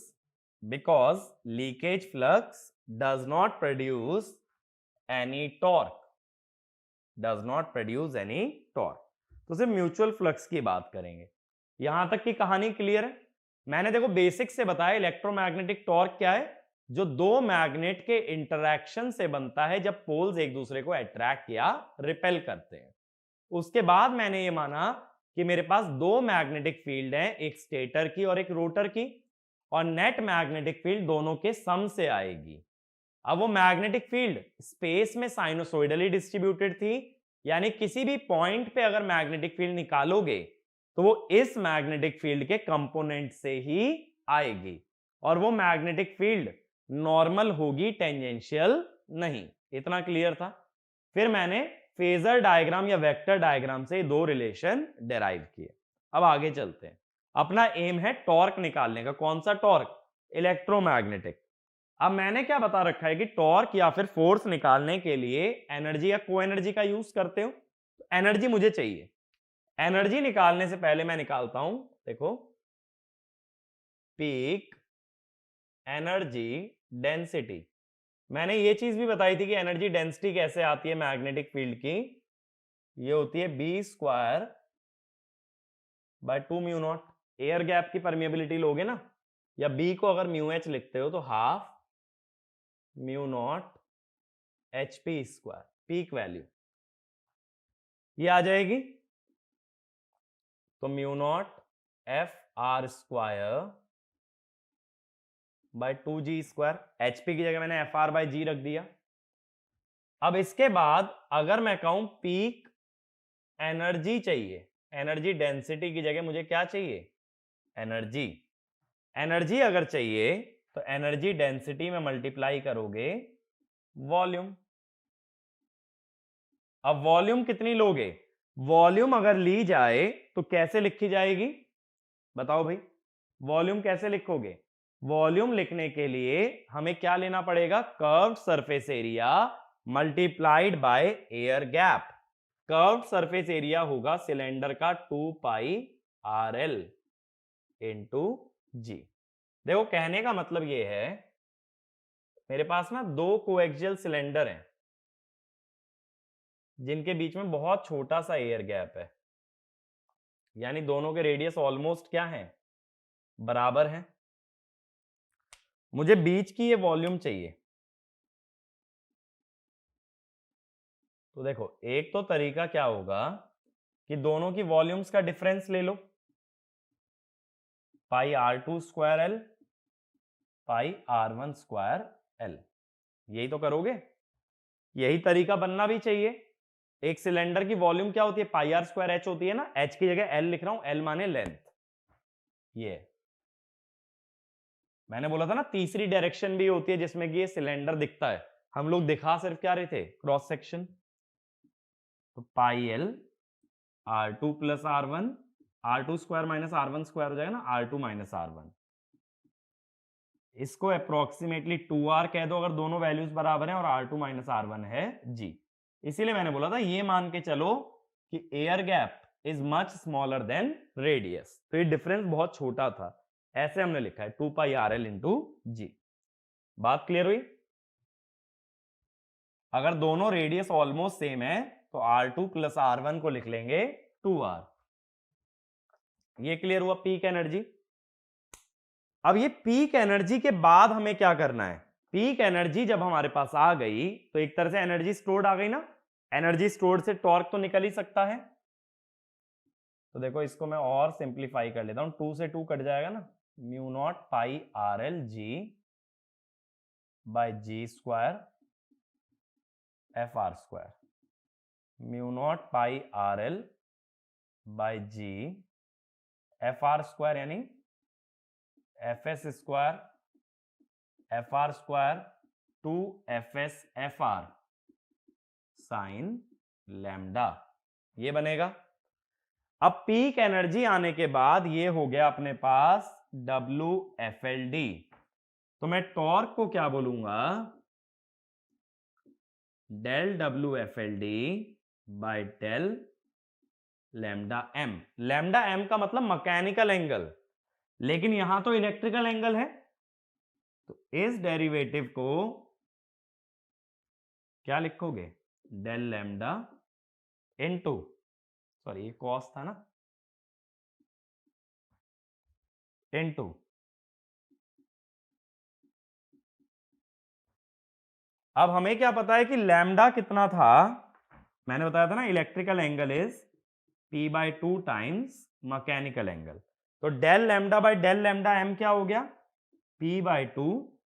any torque. तो सिर्फ म्यूचुअल फ्लक्स की बात करेंगे। यहां तक की कहानी क्लियर है। मैंने देखो बेसिक से बताया इलेक्ट्रोमैग्नेटिक टॉर्क क्या है, जो दो मैग्नेट के इंटरैक्शन से बनता है जब पोल्स एक दूसरे को अट्रैक्ट या रिपेल करते हैं। उसके बाद मैंने ये माना कि मेरे पास दो मैग्नेटिक फील्ड हैं, एक स्टेटर की और एक रोटर की, और नेट मैग्नेटिक फील्ड दोनों के सम से आएगी। अब वो मैग्नेटिक फील्ड स्पेस में साइनोसॉइडली डिस्ट्रीब्यूटेड थी, यानी किसी भी पॉइंट पे अगर मैग्नेटिक फील्ड निकालोगे तो वो इस मैग्नेटिक फील्ड के कंपोनेंट से ही आएगी, और वो मैग्नेटिक फील्ड नॉर्मल होगी, टेंजेंशियल नहीं। इतना क्लियर था। फिर मैंने फेजर डायग्राम या वेक्टर डायग्राम से दो रिलेशन डेराइव किए। अब आगे चलते हैं। अपना एम है टॉर्क निकालने का। कौन सा टॉर्क? इलेक्ट्रोमैग्नेटिक। अब मैंने क्या बता रखा है कि टॉर्क या फिर फोर्स निकालने के लिए एनर्जी या को एनर्जी का यूज करते हो। तो एनर्जी मुझे चाहिए। एनर्जी निकालने से पहले मैं निकालता हूं, देखो, पीक एनर्जी डेंसिटी। मैंने ये चीज भी बताई थी कि एनर्जी डेंसिटी कैसे आती है मैग्नेटिक फील्ड की। ये होती है b² by 2 mu naught. Air gap की परमिएबिलिटी लोगे ना, या b को अगर म्यू एच लिखते हो तो half mu naught HP², peak value ये आ जाएगी। तो mu naught FR² bye 2G²। HP की जगह मैंने FR/G रख दिया। अब इसके बाद अगर मैं कहूं पीक एनर्जी चाहिए, एनर्जी डेंसिटी की जगह मुझे क्या चाहिए? एनर्जी। एनर्जी अगर चाहिए तो एनर्जी डेंसिटी में मल्टीप्लाई करोगे वॉल्यूम। अब वॉल्यूम कितनी लोगे? वॉल्यूम अगर ली जाए तो कैसे लिखी जाएगी? बताओ भाई, वॉल्यूम कैसे लिखोगे? वॉल्यूम लिखने के लिए हमें क्या लेना पड़ेगा? Curved surface area multiplied by air gap. Curved surface area होगा सिलेंडर का 2πRL इंटू जी। देखो, कहने का मतलब ये है, मेरे पास ना दो कोएक्सियल सिलेंडर हैं जिनके बीच में बहुत छोटा सा एयर गैप है, यानी दोनों के रेडियस ऑलमोस्ट क्या है? बराबर है। मुझे बीच की ये वॉल्यूम चाहिए। तो देखो, एक तो तरीका क्या होगा कि दोनों की वॉल्यूम्स का डिफरेंस ले लो, πr2²L πr1²L। यही तो करोगे, यही तरीका बनना भी चाहिए। एक सिलेंडर की वॉल्यूम क्या होती है? πr²H होती है ना। H की जगह L लिख रहा हूं, L माने लेंथ। ये मैंने बोला था ना, तीसरी डायरेक्शन भी होती है जिसमें कि ये सिलेंडर दिखता है। हम लोग दिखा सिर्फ क्या रहे थे? Cross section. तो πL R2 + R1, R2² - R1² हो जाएगा ना, R2 - R1। इसको अप्रोक्सीमेटली 2R कह दो अगर दोनों वैल्यूज बराबर हैं, और R2 - R1 है G। इसीलिए मैंने बोला था ये मान के चलो कि air gap is much smaller than radius, तो ये डिफरेंस बहुत छोटा था। ऐसे हमने लिखा है 2πRL इंटू जी। बात क्लियर हुई? अगर दोनों रेडियस ऑलमोस्ट सेम है तो R2 + R1 को लिख लेंगे 2R। ये क्लियर हुआ पीक एनर्जी। अब ये पीक एनर्जी के बाद हमें क्या करना है? पीक एनर्जी जब हमारे पास आ गई तो एक तरह से एनर्जी स्टोर्ड आ गई ना। एनर्जी स्टोर्ड से टॉर्क तो निकल ही सकता है। तो देखो, इसको मैं और सिंप्लीफाई कर लेता हूं, 2 से 2 कट जाएगा ना, mu naught πRL G by G² FR², mu naught πRL by G FR² यानी FS² FR² 2FS FR sign lambda, ये बनेगा। अब पीक एनर्जी आने के बाद ये हो गया अपने पास WFLD। तो मैं टॉर्क को क्या बोलूंगा, del W F L D by del lambda M. Lambda M का मतलब मैकेनिकल एंगल, लेकिन यहां तो इलेक्ट्रिकल एंगल है, तो इस डेरिवेटिव को क्या लिखोगे, डेल लैम्डा इनटू, सॉरी ये कॉस था ना, इनटू अब हमें क्या पता है कि लैम्डा कितना था, मैंने बताया था ना electrical angle is P by 2 times mechanical angle. तो del lambda by del lambda M क्या हो गया, P by 2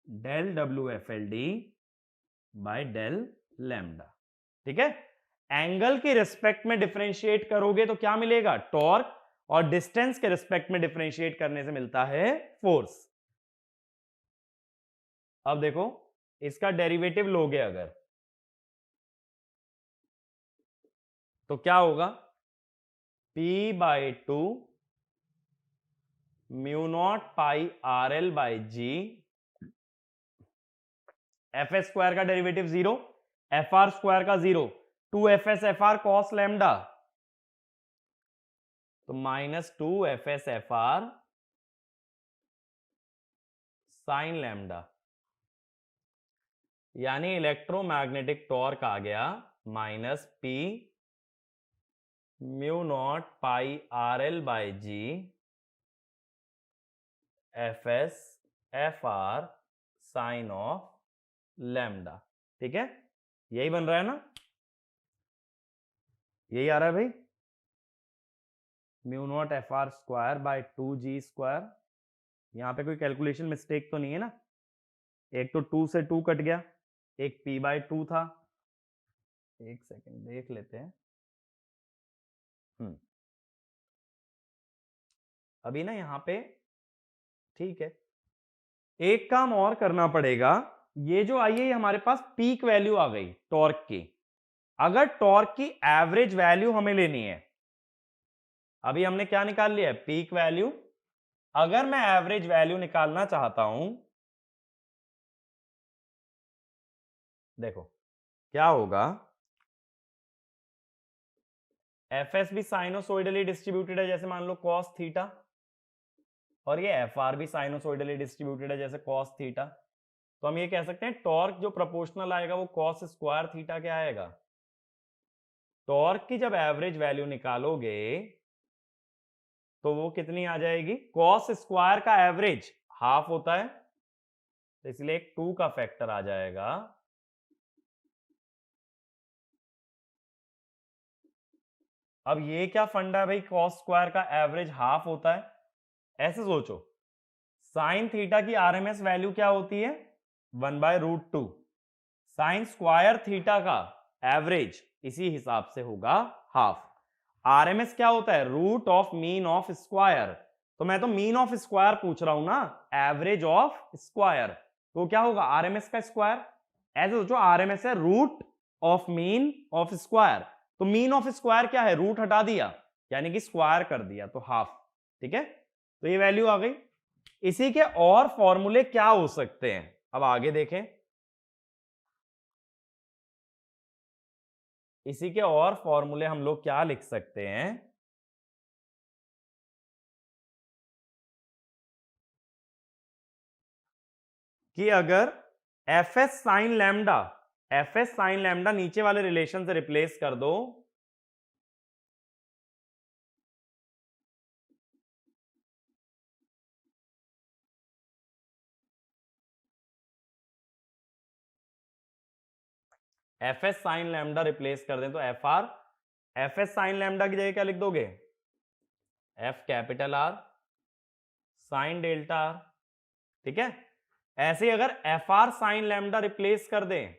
del W F L D by del lambda. ठीक है, एंगल के रिस्पेक्ट में डिफरेंशिएट करोगे तो क्या मिलेगा, टॉर्क, और डिस्टेंस के रिस्पेक्ट में डिफरेंशिएट करने से मिलता है फोर्स। अब देखो इसका डेरिवेटिव लोगे अगर, तो क्या होगा, P by 2 mu naught pi R L by G, F S square का डेरिवेटिव 0, एफ आर स्क्वायर का 0, 2 F S F R cos lambda, तो minus 2 F S F R sine lambda, यानी इलेक्ट्रोमैग्नेटिक टॉर्क आ गया minus P mu naught pi R L by G F S F R sine of lambda. ठीक है, यही बन रहा है ना, यही आ रहा है भाई, mu naught F R square by 2g square. यहां पे कोई कैलकुलेशन मिस्टेक तो नहीं है ना, एक तो 2 से 2 कट गया, एक p बाई 2 था, एक सेकंड देख लेते हैं। अभी ना यहां पे ठीक है, एक काम और करना पड़ेगा, ये जो आई है ये हमारे पास पीक वैल्यू आ गई टॉर्क की, अगर टॉर्क की एवरेज वैल्यू हमें लेनी है, अभी हमने क्या निकाल लिया है, पीक वैल्यू, अगर मैं एवरेज वैल्यू निकालना चाहता हूं, देखो क्या होगा, एफ एस भी साइनोसोइडली डिस्ट्रीब्यूटेड है जैसे मान लो कॉस थीटा, और ये एफ आर भी साइनोसोइडली डिस्ट्रीब्यूटेड है जैसे कॉस थीटा, तो हम ये कह सकते हैं टॉर्क जो प्रोपोर्शनल आएगा वो कॉस स्क्वायर थीटा क्या आएगा। टॉर्क की जब एवरेज वैल्यू निकालोगे तो वो कितनी आ जाएगी, कॉस स्क्वायर का एवरेज हाफ होता है, तो इसलिए एक 2 का फैक्टर आ जाएगा, अब ये क्या फंडा है भाई, कॉस स्क्वायर का एवरेज हाफ होता है, ऐसे सोचो, साइन थीटा की आरएमएस वैल्यू क्या होती है, 1/√2, साइन स्क्वायर थीटा का एवरेज इसी हिसाब से होगा हाफ, आरएमएस क्या होता है, root of mean of square, तो मैं तो मीन ऑफ स्क्वायर पूछ रहा हूं ना, एवरेज ऑफ स्क्वायर, तो क्या होगा आरएमएस का स्क्वायर, ऐसे सोचो आरएमएस है root of mean of square, तो मीन ऑफ स्क्वायर क्या है, रूट हटा दिया यानी कि स्क्वायर कर दिया, तो हाफ। ठीक है, तो ये वैल्यू आ गई। इसी के और फॉर्मूले क्या हो सकते हैं, अब आगे देखें, इसी के और फॉर्मूले हम लोग क्या लिख सकते हैं, कि अगर F S sine lambda, F S sine lambda नीचे वाले रिलेशन से रिप्लेस कर दो, F S sine lambda replace कर दें तो F R, F S sine lambda की जगह क्या लिख दोगे, F capital are sine delta are. ठीक है, ऐसे ही अगर F R sine lambda replace कर दें,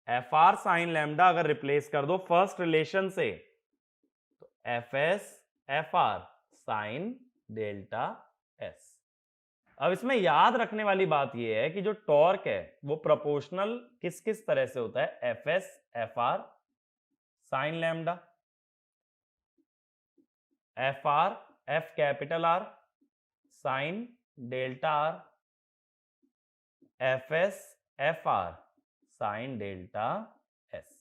एफ आर साइन लैम्डा अगर रिप्लेस कर दो फर्स्ट रिलेशन से, तो F S F R sine delta S. अब इसमें याद रखने वाली बात यह है कि जो टॉर्क है वो प्रोपोर्शनल किस किस तरह से होता है, F S F R sine lambda, F R F capital are sine delta R, F S F R sine delta S.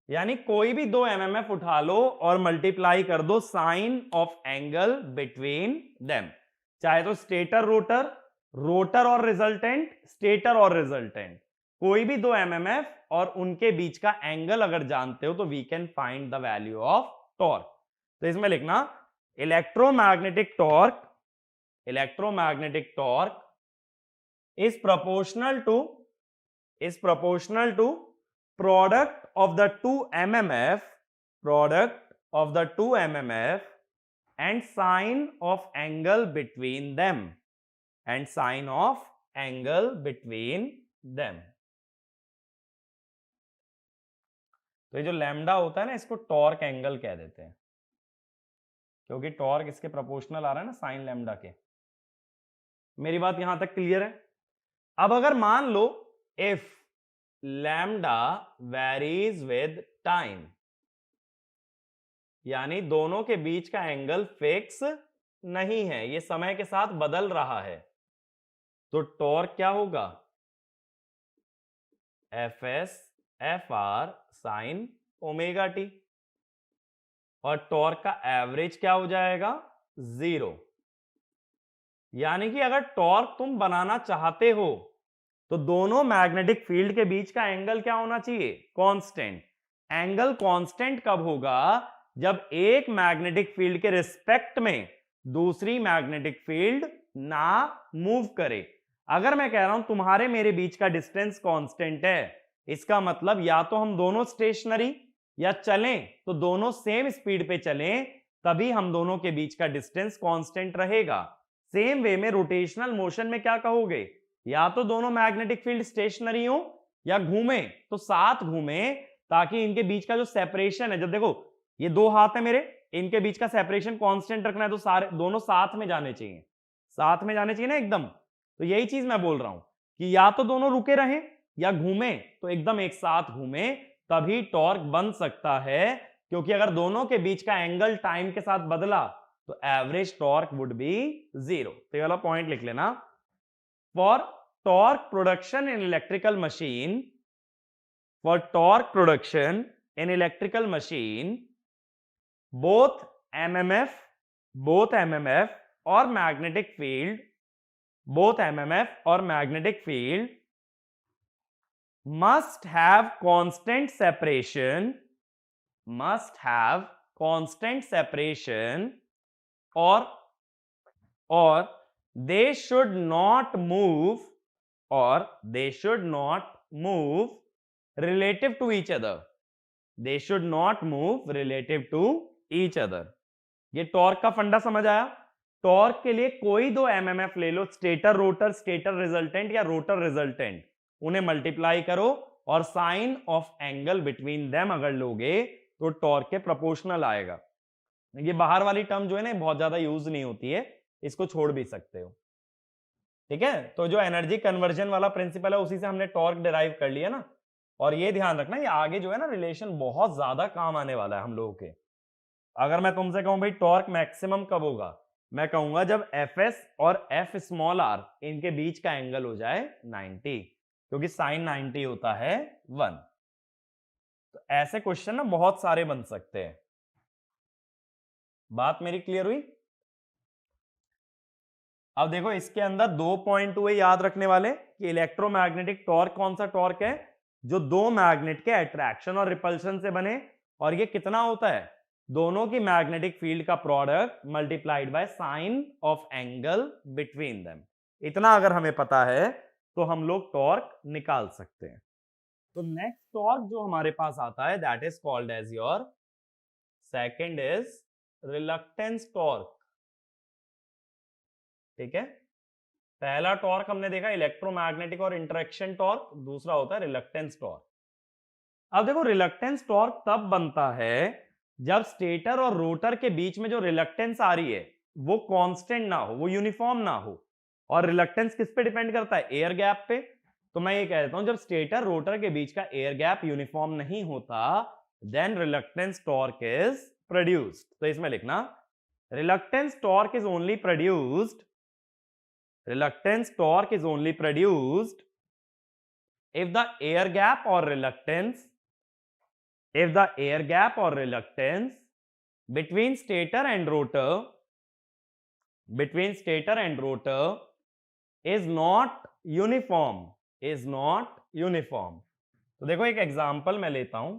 यानी कोई भी दो एमएमएफ उठा लो और मल्टीप्लाई कर दो sine of angle between them, चाहे तो स्टेटर रोटर, रोटर और रिजल्टेंट, स्टेटर और रिजल्टेंट, कोई भी दो एमएमएफ और उनके बीच का एंगल अगर जानते हो तो we can find the value of torque. तो इसमें लिखना electromagnetic torque, electromagnetic torque is proportional to product of the two mmf, product of the two mmf and sine of angle between them, and sine of angle between them। तो ये जो लैम्डा होता है ना, इसको टॉर्क एंगल कह देते हैं, क्योंकि टॉर्क इसके प्रोपोर्शनल आ रहा है ना साइन लैम्डा के। मेरी बात यहां तक क्लियर है? अब अगर मान लो if lambda varies with time, यानी दोनों के बीच का एंगल फिक्स नहीं है, ये समय के साथ बदल रहा है, तो टॉर्क क्या होगा? F S F R sine omega T, और टॉर्क का एवरेज क्या हो जाएगा? 0। यानी कि अगर टॉर्क तुम बनाना चाहते हो तो दोनों मैग्नेटिक फील्ड के बीच का एंगल क्या होना चाहिए? कांस्टेंट। एंगल कांस्टेंट कब होगा? जब एक मैग्नेटिक फील्ड के रिस्पेक्ट में दूसरी मैग्नेटिक फील्ड ना मूव करे। अगर मैं कह रहा हूं तुम्हारे मेरे बीच का डिस्टेंस कांस्टेंट है, इसका मतलब या तो हम दोनों स्टेशनरी या चलें तो दोनों सेम स्पीड पे चलें, तभी हम दोनों के बीच का डिस्टेंस कांस्टेंट रहेगा। सेम वे में रोटेशनल मोशन में क्या कहोगे? या तो दोनों मैग्नेटिक फील्ड स्टेशनरी हो या घूमे, तो साथ घूमे, ताकि इनके बीच का जो सेपरेशन है, जब देखो ये दो हाथ है मेरे, इनके बीच का सेपरेशन कांस्टेंट रखना है तो सारे दोनों साथ में जाने चाहिए, साथ में जाने चाहिए ना एकदम। तो यही चीज मैं बोल रहा हूं कि या तो दोनों रुके रहें या घूमे, तो एकदम एक साथ घूमे, तभी टॉर्क बन सकता है। क्योंकि अगर दोनों के बीच का एंगल टाइम के साथ बदला तो एवरेज टॉर्क वुड बी 0। तो ये वाला पॉइंट लिख लेना। For torque production in electrical machine, for torque production in electrical machine, both MMF और magnetic field, both MMF or magnetic field must have constant separation, or they should not move, relative to each other, they should not move relative to each other। ये टॉर्क का फंडा समझ आया? टॉर्क के लिए कोई दो एमएमएफ ले लो, स्टेटर रोटर, स्टेटर रिजल्टेंट या रोटर रिजल्टेंट, उन्हें मल्टीप्लाई करो और sine of angle between them अगर लोगे तो टॉर्क के प्रोपोर्शनल आएगा। ये बाहर वाली टर्म जो है ना बहुत ज्यादा यूज नहीं होती है, इसको छोड़ भी सकते हो, ठीक है। तो जो एनर्जी कन्वर्जन वाला प्रिंसिपल है उसी से हमने टॉर्क डिराइव कर लिया ना। और ये ध्यान रखना, ये आगे जो है ना रिलेशन बहुत ज्यादा काम आने वाला है हम लोगों के। अगर मैं तुमसे कहूं भाई टॉर्क मैक्सिमम कब होगा, मैं कहूंगा जब एफ एस और एफ स्मॉल आर इनके बीच का एंगल हो जाए 90, क्योंकि साइन 90 होता है 1। तो ऐसे क्वेश्चन ना बहुत सारे बन सकते हैं। बात मेरी क्लियर हुई? अब देखो इसके अंदर 2 पॉइंट हुए याद रखने वाले कि इलेक्ट्रोमैग्नेटिक टॉर्क कौन सा टॉर्क है? जो दो मैग्नेट के अट्रैक्शन और रिपल्शन से बने, और ये कितना होता है? दोनों की मैग्नेटिक फील्ड का product multiplied by sine of angle between them. इतना अगर हमें पता है तो हम लोग टॉर्क निकाल सकते हैं। तो नेक्स्ट टॉर्क जो हमारे पास आता है that is called as your second is reluctance torque, ठीक है। पहला टॉर्क हमने देखा इलेक्ट्रोमैग्नेटिक और इंटरेक्शन टॉर्क, दूसरा होता है रिलक्टेंस टॉर्क। अब देखो रिलक्टेंस टॉर्क तब बनता है जब स्टेटर और रोटर के बीच में जो रिलक्टेंस आ रही है वो कांस्टेंट ना हो, वो यूनिफॉर्म ना हो। और रिलक्टेंस किस पे डिपेंड करता है? एयर गैप पे। तो मैं ये कह देता हूं जब स्टेटर रोटर के बीच का एयर गैप यूनिफॉर्म नहीं होता then reluctance torque is produced. तो इसमें लिखना reluctance torque is only produced if the air gap or reluctance between stator and rotor is not uniform. तो देखो एक एग्जांपल मैं लेता हूं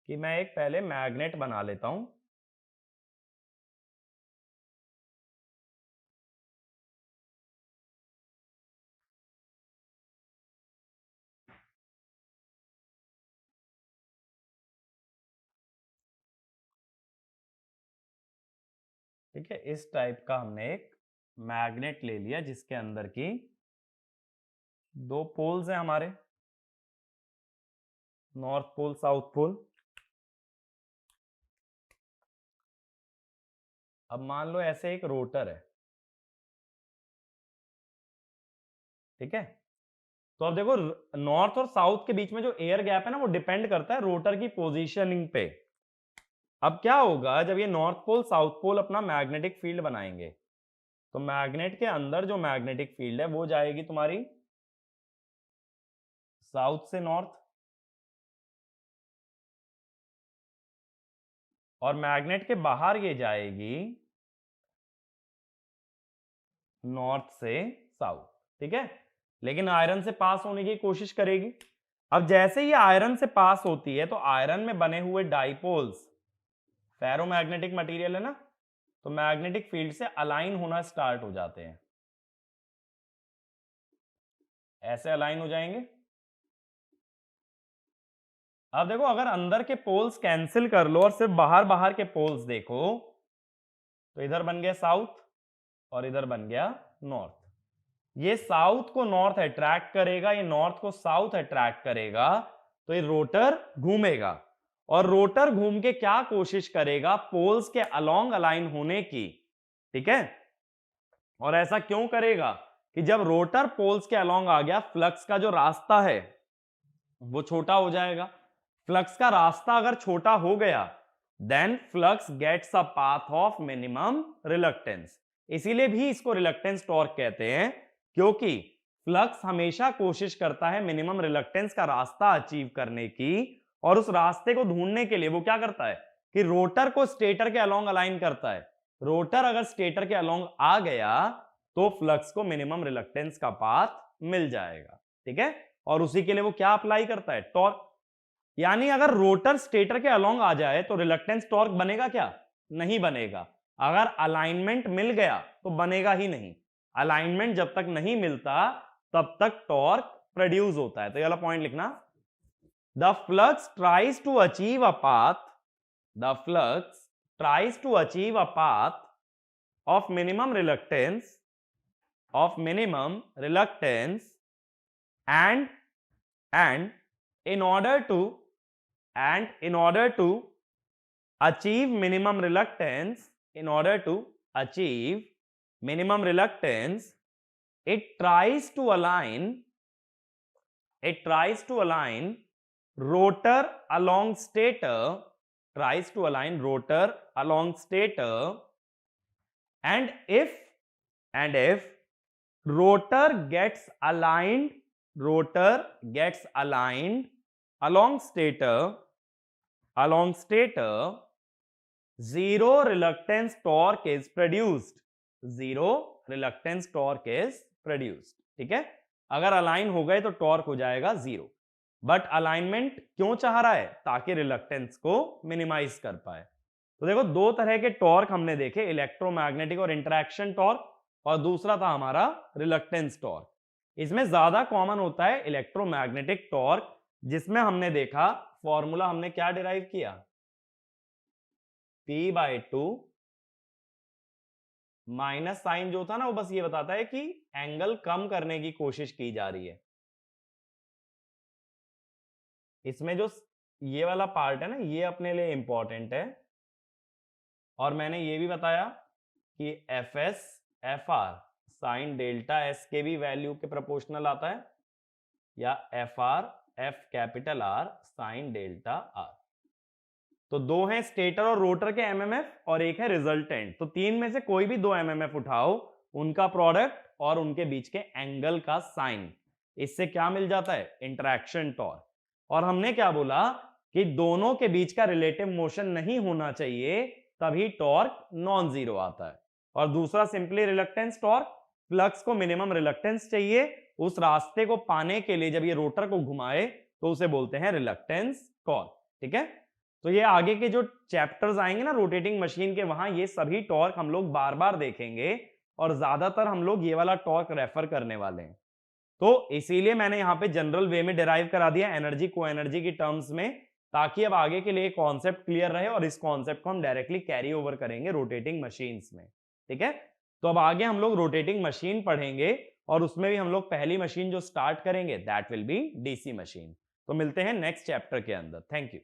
कि मैं एक पहले मैग्नेट बना लेता हूं। ठीक है, इस टाइप का हमने एक मैग्नेट ले लिया जिसके अंदर की दो पोल्स हैं हमारे, नॉर्थ पोल साउथ पोल। अब मान लो ऐसे एक रोटर है, ठीक है। तो अब देखो नॉर्थ और साउथ के बीच में जो एयर गैप है ना वो डिपेंड करता है रोटर की पोजीशनिंग पे। अब क्या होगा जब ये नॉर्थ पोल साउथ पोल अपना मैग्नेटिक फील्ड बनाएंगे तो मैग्नेट के अंदर जो मैग्नेटिक फील्ड है वो जाएगी तुम्हारी साउथ से नॉर्थ, और मैग्नेट के बाहर ये जाएगी नॉर्थ से साउथ, ठीक है। लेकिन आयरन से पास होने की कोशिश करेगी। अब जैसे ये आयरन से पास होती है तो आयरन में बने हुए डाइपोल्स फेरोमैग्नेटिक मटेरियल है ना, तो मैग्नेटिक फील्ड से अलाइन होना स्टार्ट हो जाते हैं, ऐसे अलाइन हो जाएंगे। अब देखो अगर अंदर के पोल्स कैंसिल कर लो और सिर्फ बाहर बाहर के पोल्स देखो तो इधर बन गया साउथ और इधर बन गया नॉर्थ। ये साउथ को नॉर्थ अट्रैक्ट करेगा, ये नॉर्थ को साउथ अट्रैक्ट करेगा, तो ये रोटर घूमेगा और रोटर घूम के क्या कोशिश करेगा, पोल्स के अलोंग अलाइन होने की, ठीक है। और ऐसा क्यों करेगा कि जब रोटर पोल्स के अलोंग आ गया फ्लक्स का जो रास्ता है वो छोटा हो जाएगा। फ्लक्स का रास्ता अगर छोटा हो गया then flux gets a path of minimum reluctance. इसीलिए भी इसको रिलक्टेंस टॉर्क कहते हैं, क्योंकि फ्लक्स हमेशा कोशिश करता है मिनिमम रिलक्टेंस का रास्ता अचीव करने की, और उस रास्ते को ढूंढने के लिए वो क्या करता है कि रोटर को स्टेटर के अलोंग अलाइन करता है। रोटर अगर स्टेटर के अलोंग आ गया तो फ्लक्स को मिनिमम रिलक्टेंस का पाथ मिल जाएगा, ठीक है। और उसी के लिए वो क्या अप्लाई करता है, टॉर्क। यानी अगर रोटर स्टेटर के अलोंग आ जाए तो रिलक्टेंस टॉर्क बनेगा क्या, नहीं बनेगा। अगर अलाइनमेंट मिल गया तो बनेगा ही नहीं। अलाइनमेंट जब तक नहीं मिलता तब तक टॉर्क प्रोड्यूस होता है। तो ये वाला पॉइंट लिखना, the flux tries to achieve a path of minimum reluctance and in order to achieve minimum reluctance it tries to align rotor along stator and if rotor gets aligned along stator zero reluctance torque is produced, ठीक है। अगर अलाइन हो गए तो टॉर्क हो जाएगा जीरो। बट अलाइनमेंट क्यों चाह रहा है, ताकि रिलक्टेंस को मिनिमाइज कर पाए। तो देखो दो तरह के टॉर्क हमने देखे, इलेक्ट्रोमैग्नेटिक और इंटरैक्शन टॉर्क, और दूसरा था हमारा रिलक्टेंस टॉर्क। इसमें ज्यादा कॉमन होता है इलेक्ट्रोमैग्नेटिक टॉर्क, जिसमें हमने देखा फॉर्मूला हमने क्या डिराइव किया, P/2 माइनस साइन जो था ना वो बस ये बताता है कि एंगल कम करने की कोशिश की जा रही है। इसमें जो ये वाला पार्ट है ना ये अपने लिए इंपॉर्टेंट है, और मैंने ये भी बताया कि F S F R sine delta S के भी वैल्यू के प्रोपोर्शनल आता है, या F R F capital are sine delta are. तो दो हैं स्टेटर और रोटर के एमएमएफ और एक है रिजल्टेंट। तो तीन में से कोई भी दो एमएमएफ उठाओ, उनका प्रोडक्ट और उनके बीच के एंगल का साइन, इससे क्या मिल जाता है? Interaction torque. और हमने क्या बोला कि दोनों के बीच का रिलेटिव मोशन नहीं होना चाहिए, तभी टॉर्क नॉन जीरो आता है। और दूसरा सिंपली रिलक्टेंस टॉर्क, फ्लक्स को मिनिमम रिलक्टेंस चाहिए, उस रास्ते को पाने के लिए जब ये रोटर को घुमाए तो उसे बोलते हैं रिलक्टेंस टॉर्क। ठीक है, तो ये आगे के जो चैप्टर्स आएंगे ना रोटेटिंग मशीन के, वहां ये सभी टॉर्क हम लोग बार बार देखेंगे और ज्यादातर हम लोग ये वाला टॉर्क रेफर करने वाले हैं। तो इसीलिए मैंने यहां पे जनरल वे में डिराइव करा दिया एनर्जी को एनर्जी की टर्म्स में, ताकि अब आगे के लिए कॉन्सेप्ट क्लियर रहे और इस कॉन्सेप्ट को हम डायरेक्टली कैरी ओवर करेंगे रोटेटिंग मशीन्स में। ठीक है, तो अब आगे हम लोग रोटेटिंग मशीन पढ़ेंगे और उसमें भी हम लोग पहली मशीन जो स्टार्ट करेंगे that will be DC machine. तो मिलते हैं नेक्स्ट चैप्टर के अंदर। Thank you.